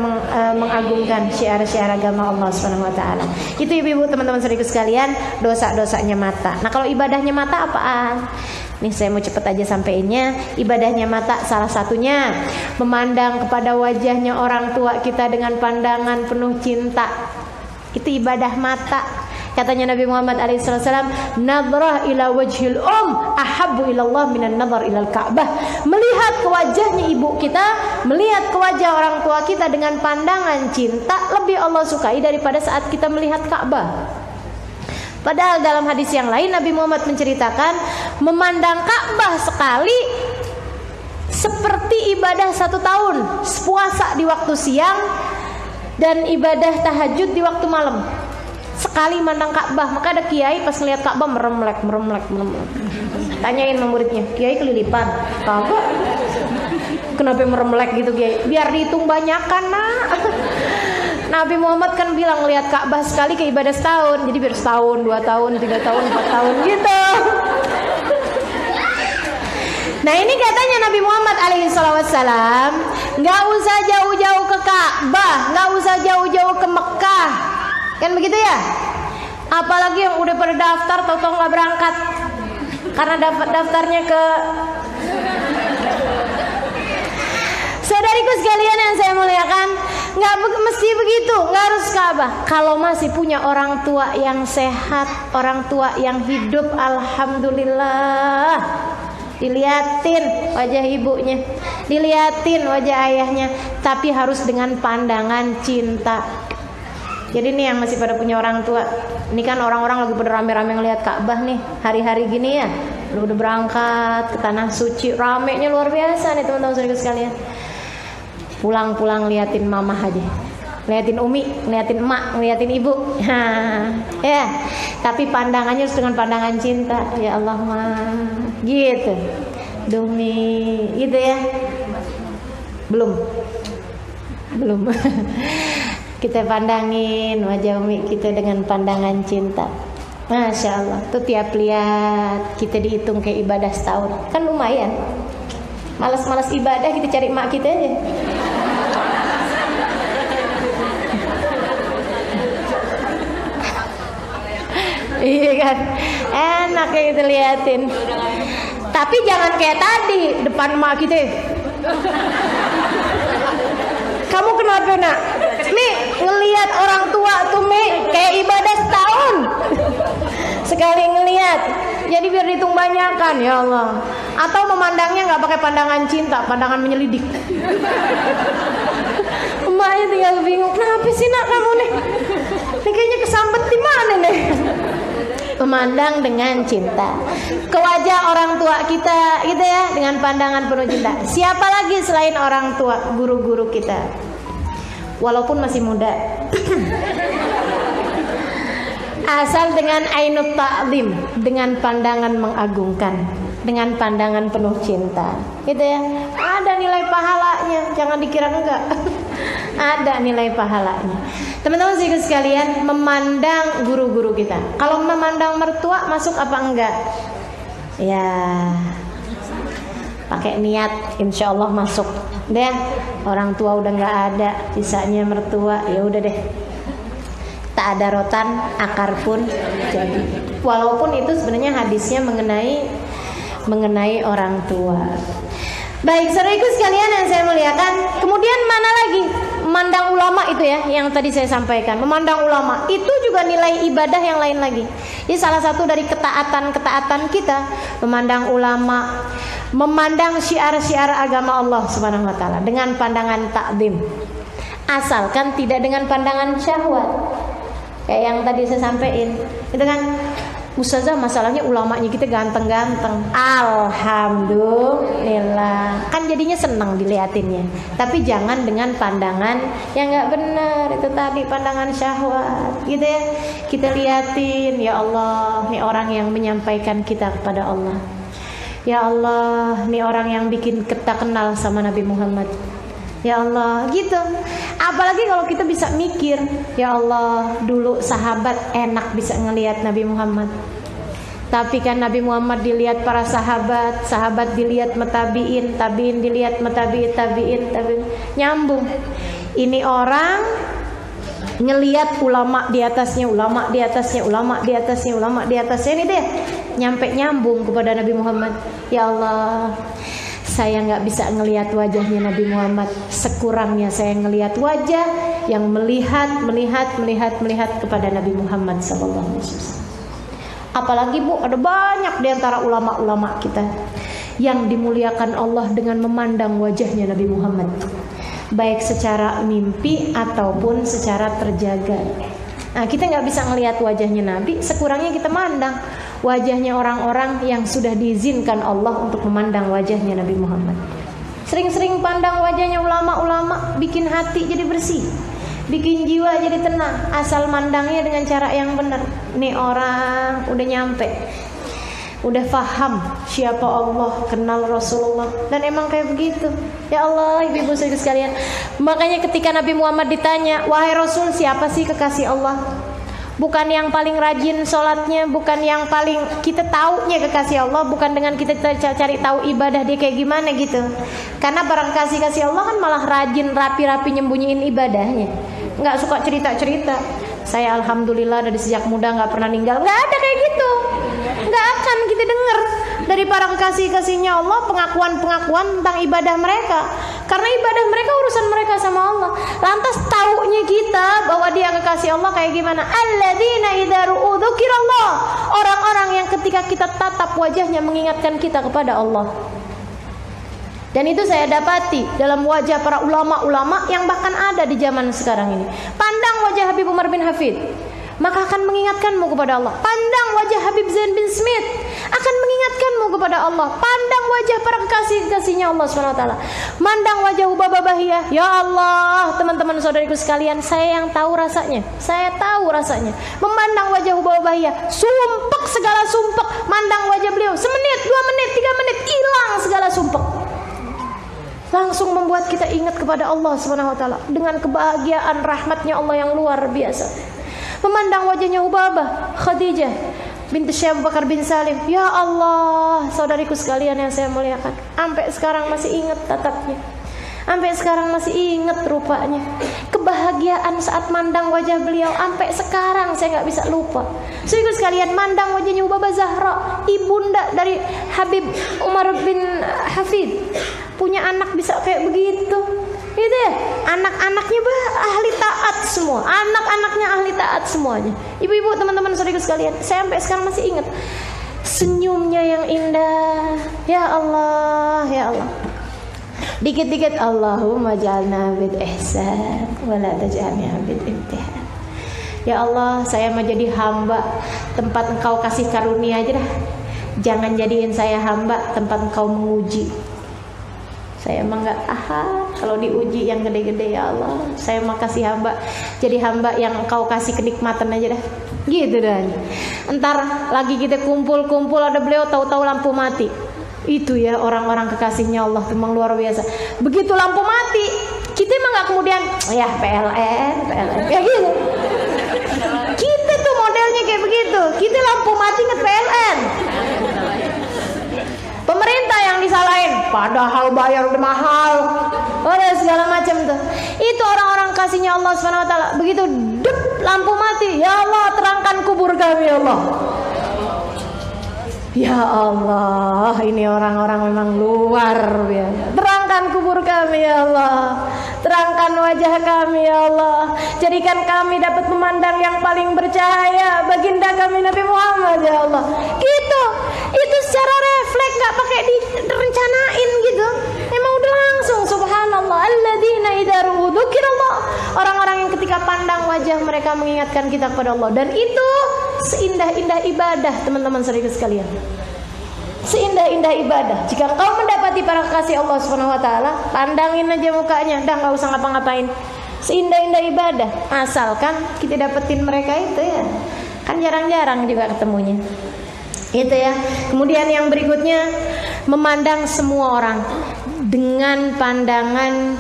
mengagungkan syiar-syiar agama Allah Subhanahu wa taala. Itu ibu-ibu teman-teman saudaraku sekalian, dosa-dosanya mata. Nah, kalau ibadahnya mata apaan? Nih saya mau cepet aja sampeinnya. Ibadahnya mata salah satunya memandang kepada wajahnya orang tua kita dengan pandangan penuh cinta. Itu ibadah mata. Katanya Nabi Muhammad SAW, nadrah ila wajhil ahabbu ilallah minan nadhar ilal Ka'bah. Melihat ke wajahnya ibu kita, melihat ke wajah orang tua kita dengan pandangan cinta, lebih Allah sukai daripada saat kita melihat Ka'bah. Padahal dalam hadis yang lain Nabi Muhammad menceritakan, memandang Ka'bah sekali seperti ibadah 1 tahun, puasa di waktu siang dan ibadah tahajud di waktu malam. Sekali mandang Ka'bah. Maka ada kiai pas ngeliat Ka'bah meremlek. Tanyain sama muridnya, kiai kelilipan? Kagak. Kenapa meremlek gitu kiai? Biar dihitung banyakan nak. Nabi Muhammad kan bilang ngeliat Ka'bah sekali ke ibadah setahun. Jadi biar setahun, 2 tahun, 3 tahun, 4 tahun gitu. Nah ini katanya Nabi Muhammad alaihissalam, nggak usah jauh-jauh ke Ka'bah, nggak usah jauh-jauh ke Mekah, kan begitu ya? Apalagi yang udah pada daftar, tau-tau nggak berangkat karena dapat daftarnya ke. Saudariku sekalian yang saya muliakan, nggak mesti begitu, nggak harus Ka'bah. Kalau masih punya orang tua yang sehat, orang tua yang hidup, alhamdulillah. Diliatin wajah ibunya, diliatin wajah ayahnya, tapi harus dengan pandangan cinta. Jadi nih yang masih pada punya orang tua, ini kan orang-orang lagi pada rame-rame ngelihat Ka'bah nih hari-hari gini ya, udah berangkat ke tanah suci, ramenya luar biasa nih teman-teman saudara sekalian. Pulang-pulang liatin mamah aja, liatin umi, liatin emak, liatin ibu, ya. Tapi pandangannya harus dengan pandangan cinta. Ya Allah mah, gitu. Dumi, gitu ya. Belum. Kita pandangin wajah umi kita dengan pandangan cinta. Masya Allah. Tuh tiap lihat kita dihitung kayak ibadah setahun, kan lumayan. Malas-malas ibadah kita cari emak kita aja. Iya kan, enak kayak kita liatin. Tapi jangan kayak tadi depan emak kita. Kamu kenapa nak? Mi ngelihat orang tua tuh Mi kayak ibadah setahun. Sekali ngelihat, jadi biar dihitung banyakan ya Allah. Atau memandangnya nggak pakai pandangan cinta, pandangan menyelidik. Emaknya tinggal bingung, kenapa sih nak kamu nih? Ini kayaknya kesambet di mana nih? Memandang dengan cinta ke wajah orang tua kita, gitu ya, dengan pandangan penuh cinta. Siapa lagi selain orang tua? Guru-guru kita, walaupun masih muda. Asal dengan ainut ta'zim, dengan pandangan mengagungkan, dengan pandangan penuh cinta, gitu ya. Ada nilai pahalanya, jangan dikira enggak. Ada nilai pahalanya. Teman-teman sekalian, memandang guru-guru kita. Kalau memandang mertua masuk apa enggak? Ya, pakai niat, insya Allah masuk. Deh, orang tua udah nggak ada, sisanya mertua. Ya udah deh. Tak ada rotan, akar pun jadi. Walaupun itu sebenarnya hadisnya mengenai orang tua. Baik, saudaraku sekalian yang saya muliakan. Kemudian mana lagi? Memandang ulama itu ya, yang tadi saya sampaikan. Memandang ulama itu juga nilai ibadah yang lain lagi. Ini salah satu dari ketaatan kita, memandang ulama, memandang syiar-syiar agama Allah Subhanahu wa taala dengan pandangan takdim. Asalkan tidak dengan pandangan syahwat. Kayak yang tadi saya sampaikan, itu kan, Ustazah masalahnya ulamanya kita ganteng-ganteng. Alhamdulillah, kan jadinya senang diliatinnya. Tapi jangan dengan pandangan yang nggak benar, itu tadi pandangan syahwat, gitu ya. Kita liatin, ya Allah, nih orang yang menyampaikan kita kepada Allah. Ya Allah, nih orang yang bikin kita kenal sama Nabi Muhammad. Ya Allah, gitu. Apalagi kalau kita bisa mikir, ya Allah, dulu sahabat enak bisa ngelihat Nabi Muhammad. Tapi kan Nabi Muhammad dilihat para sahabat, sahabat dilihat matabiin, tabiin dilihat matabiin, tabiin, nyambung. Ini orang ngelihat ulama di atasnya, ulama di atasnya, ulama di atasnya, ulama di atasnya, ini deh, nyambung kepada Nabi Muhammad. Ya Allah, saya nggak bisa ngelihat wajahnya Nabi Muhammad, sekurangnya saya ngelihat wajah yang melihat kepada Nabi Muhammad SAW. Apalagi Bu, ada banyak di antara ulama-ulama kita yang dimuliakan Allah dengan memandang wajahnya Nabi Muhammad, baik secara mimpi ataupun secara terjaga. Nah, kita nggak bisa ngelihat wajahnya Nabi, sekurangnya kita mandang wajahnya orang-orang yang sudah diizinkan Allah untuk memandang wajahnya Nabi Muhammad. Sering-sering pandang wajahnya ulama-ulama, bikin hati jadi bersih, bikin jiwa jadi tenang. Asal mandangnya dengan cara yang benar. Nih orang udah nyampe, udah faham siapa Allah, kenal Rasulullah, dan emang kayak begitu. Ya Allah, ibu-ibu sekalian. Makanya ketika Nabi Muhammad ditanya, wahai Rasul, siapa sih kekasih Allah? bukan yang paling rajin sholatnya, bukan yang paling kita taunya kekasih Allah, bukan dengan kita cari tahu ibadah dia kayak gimana gitu. Karena barang kasih Allah kan malah rajin rapi-rapi nyembunyiin ibadahnya, nggak suka cerita-cerita. Saya alhamdulillah dari sejak muda nggak pernah ninggal, nggak ada kayak gitu. Nggak akan kita dengar dari para kekasih-kasihnya Allah pengakuan-pengakuan tentang ibadah mereka. Karena ibadah mereka urusan mereka sama Allah. Lantas taunya kita bahwa dia kekasih Allah kayak gimana? Alladzina idza ru'u dzukirallah. Orang-orang yang ketika kita tatap wajahnya mengingatkan kita kepada Allah. Dan itu saya dapati dalam wajah para ulama-ulama yang bahkan ada di zaman sekarang ini. Pandang wajah Habib Umar bin Hafid, maka akan mengingatkanmu kepada Allah. Pandang wajah Habib Zain bin Smith, akan mengingatkanmu kepada Allah. Pandang wajah para kekasih-kekasihnya Allah SWT. Mandang wajah Hubabah Bahiyah. Ya Allah, teman-teman saudariku sekalian, saya yang tahu rasanya. Saya tahu rasanya memandang wajah Hubabah Bahiyah, sumpek segala sumpek. Mandang wajah beliau semenit, 2 menit, 3 menit, hilang segala sumpek. Langsung membuat kita ingat kepada Allah SWT dengan kebahagiaan rahmatnya Allah yang luar biasa. Memandang wajahnya Hubabah Khadijah binti Syekh Abu Bakar bin Salim. Ya Allah, saudariku sekalian yang saya muliakan, sampai sekarang masih ingat tatapnya, sampai sekarang masih ingat rupanya. Kebahagiaan saat mandang wajah beliau sampai sekarang saya nggak bisa lupa. Saudariku sekalian, mandang wajahnya Hubabah Zahra, ibunda dari Habib Umar bin Hafid, punya anak bisa kayak begitu. Gitu ya, anak-anaknya ahli taat semua, anak-anaknya ahli taat semuanya. Ibu-ibu, teman-teman, saudara sekalian, saya sampai sekarang masih ingat senyumnya yang indah. Ya Allah, ya Allah. Dikit-dikit Allahumma ja'alna bil ihsan wa la taj'alna bil imtihan. Ya Allah, saya mau jadi hamba tempat Engkau kasih karunia aja dah. Jangan jadiin saya hamba tempat Engkau menguji. Saya emang gak tahan kalau diuji yang gede-gede. Ya Allah, saya mau kasih hamba, jadi hamba yang Engkau kasih kenikmatan aja dah. Gitu dah. Entar lagi kita kumpul-kumpul ada beliau, tahu-tahu lampu mati. Itu ya orang-orang kekasihnya Allah, memang luar biasa. Begitu lampu mati, kita emang gak kemudian ya PLN kayak gitu. Kita tuh modelnya kayak begitu. Kita lampu mati nge PLN. Pemerintah yang disalahin, padahal bayar udah mahal, udah segala macam tuh. Itu orang-orang kasihnya Allah SWT. Begitu dep lampu mati, ya Allah terangkan kubur kami ya Allah. Ya Allah, ini orang-orang memang luar biasa. Terangkan kubur kami ya Allah, terangkan wajah kami ya Allah. Jadikan kami dapat memandang yang paling bercahaya, baginda kami Nabi Muhammad ya Allah. Gitu. Itu secara refleks, nggak pakai direncanain gitu. Emang udah langsung. Subhanallah, alladzina idza ru'u dzukirallah. Orang-orang yang ketika pandang wajah mereka mengingatkan kita kepada Allah. Dan itu seindah-indah ibadah, teman-teman saudara sekalian. Seindah-indah ibadah. Jika kau mendapati para kekasih Allah SWT, pandangin aja mukanya, dah nggak usah ngapa-ngapain. Seindah-indah ibadah, asalkan kita dapetin mereka itu ya. Kan jarang-jarang juga ketemunya. Itu ya. Kemudian yang berikutnya, memandang semua orang dengan pandangan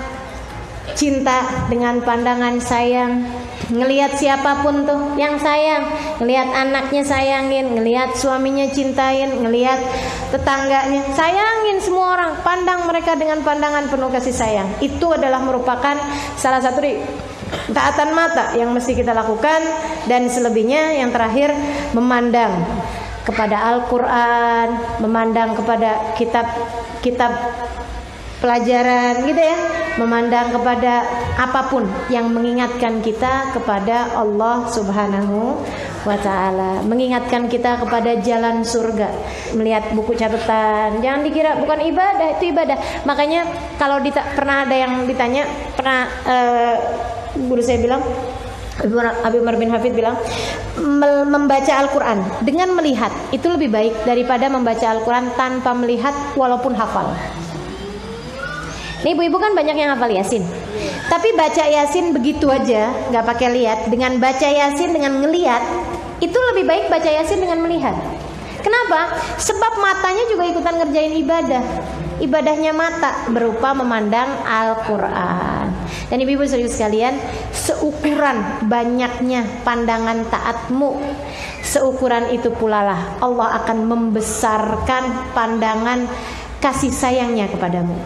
cinta, dengan pandangan sayang. Ngelihat siapapun tuh yang sayang, ngelihat anaknya sayangin, ngelihat suaminya cintain, ngelihat tetangganya sayangin, semua orang pandang mereka dengan pandangan penuh kasih sayang. Itu adalah merupakan salah satu taatan mata yang mesti kita lakukan. Dan selebihnya yang terakhir, memandang kepada Al-Quran, memandang kepada kitab-kitab pelajaran gitu ya, memandang kepada apapun yang mengingatkan kita kepada Allah Subhanahu wa ta'ala, mengingatkan kita kepada jalan surga. Melihat buku catatan, jangan dikira bukan ibadah, itu ibadah. Makanya kalau pernah ada yang ditanya, guru saya bilang, Habib Umar bin Hafid bilang, membaca Al-Quran dengan melihat itu lebih baik daripada membaca Al-Quran tanpa melihat walaupun hafal. Ini ibu-ibu kan banyak yang hafal Yasin, tapi baca Yasin begitu aja, nggak pakai lihat. Dengan baca Yasin dengan ngelihat, itu lebih baik baca Yasin dengan melihat. Kenapa? Sebab matanya juga ikutan ngerjain ibadah. Ibadahnya mata berupa memandang Al-Quran. Dan ibu-ibu saudara sekalian, seukuran banyaknya pandangan taatmu, seukuran itu pula lah Allah akan membesarkan pandangan kasih sayangnya kepadamu,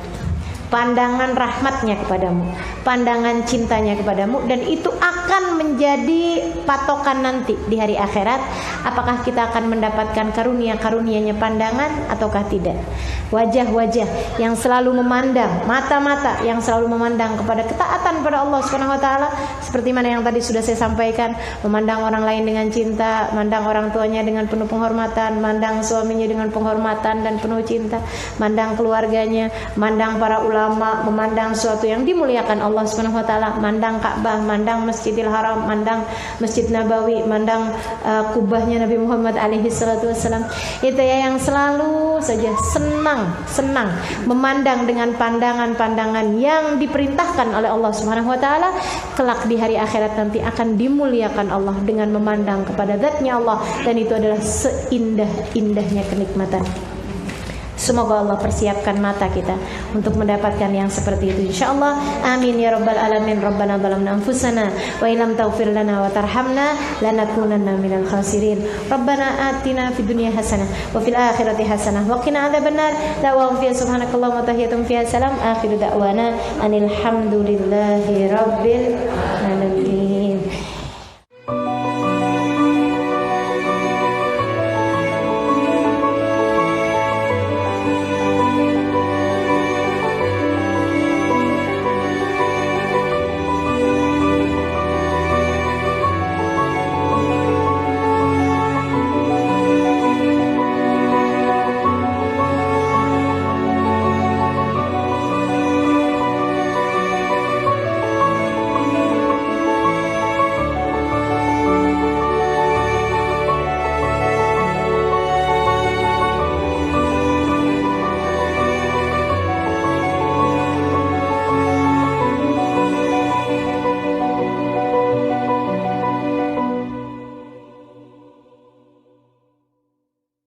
pandangan rahmatnya kepadamu, pandangan cintanya kepadamu. Dan itu akan menjadi patokan nanti di hari akhirat, apakah kita akan mendapatkan karunia-karunianya pandangan ataukah tidak. Wajah-wajah yang selalu memandang, mata-mata yang selalu memandang kepada ketaatan pada Allah Subhanahu wa taala, seperti mana yang tadi sudah saya sampaikan, memandang orang lain dengan cinta, memandang orang tuanya dengan penuh penghormatan, memandang suaminya dengan penghormatan dan penuh cinta, memandang keluarganya, memandang para ulama, memandang sesuatu yang dimuliakan Allah Subhanahu wa taala, memandang Ka'bah, memandang Masjidil Haram, memandang Masjid Nabawi, memandang kubahnya Nabi Muhammad alaihi salatu wasallam. Itu ya yang selalu saja senang memandang dengan pandangan-pandangan yang diperintahkan oleh Allah Subhanahu wa taala. Kelak di hari akhirat nanti akan dimuliakan Allah dengan memandang kepada zatnya Allah, dan itu adalah seindah-indahnya kenikmatan. Semoga Allah persiapkan mata kita untuk mendapatkan yang seperti itu, insyaallah. Amin ya rabbal alamin. Rabbana zalamna anfusana wa illam taghfir lana wa tarhamna lanakunanna minal khasirin. Rabbana atina fid dunya hasanah wa fil akhirati hasanah wa qina adzabannar. Da'wahum fiha subhanakallahumma wa tahiyatum fiha salam. Akhiru da'wana anil hamdulillahi rabbil alamin.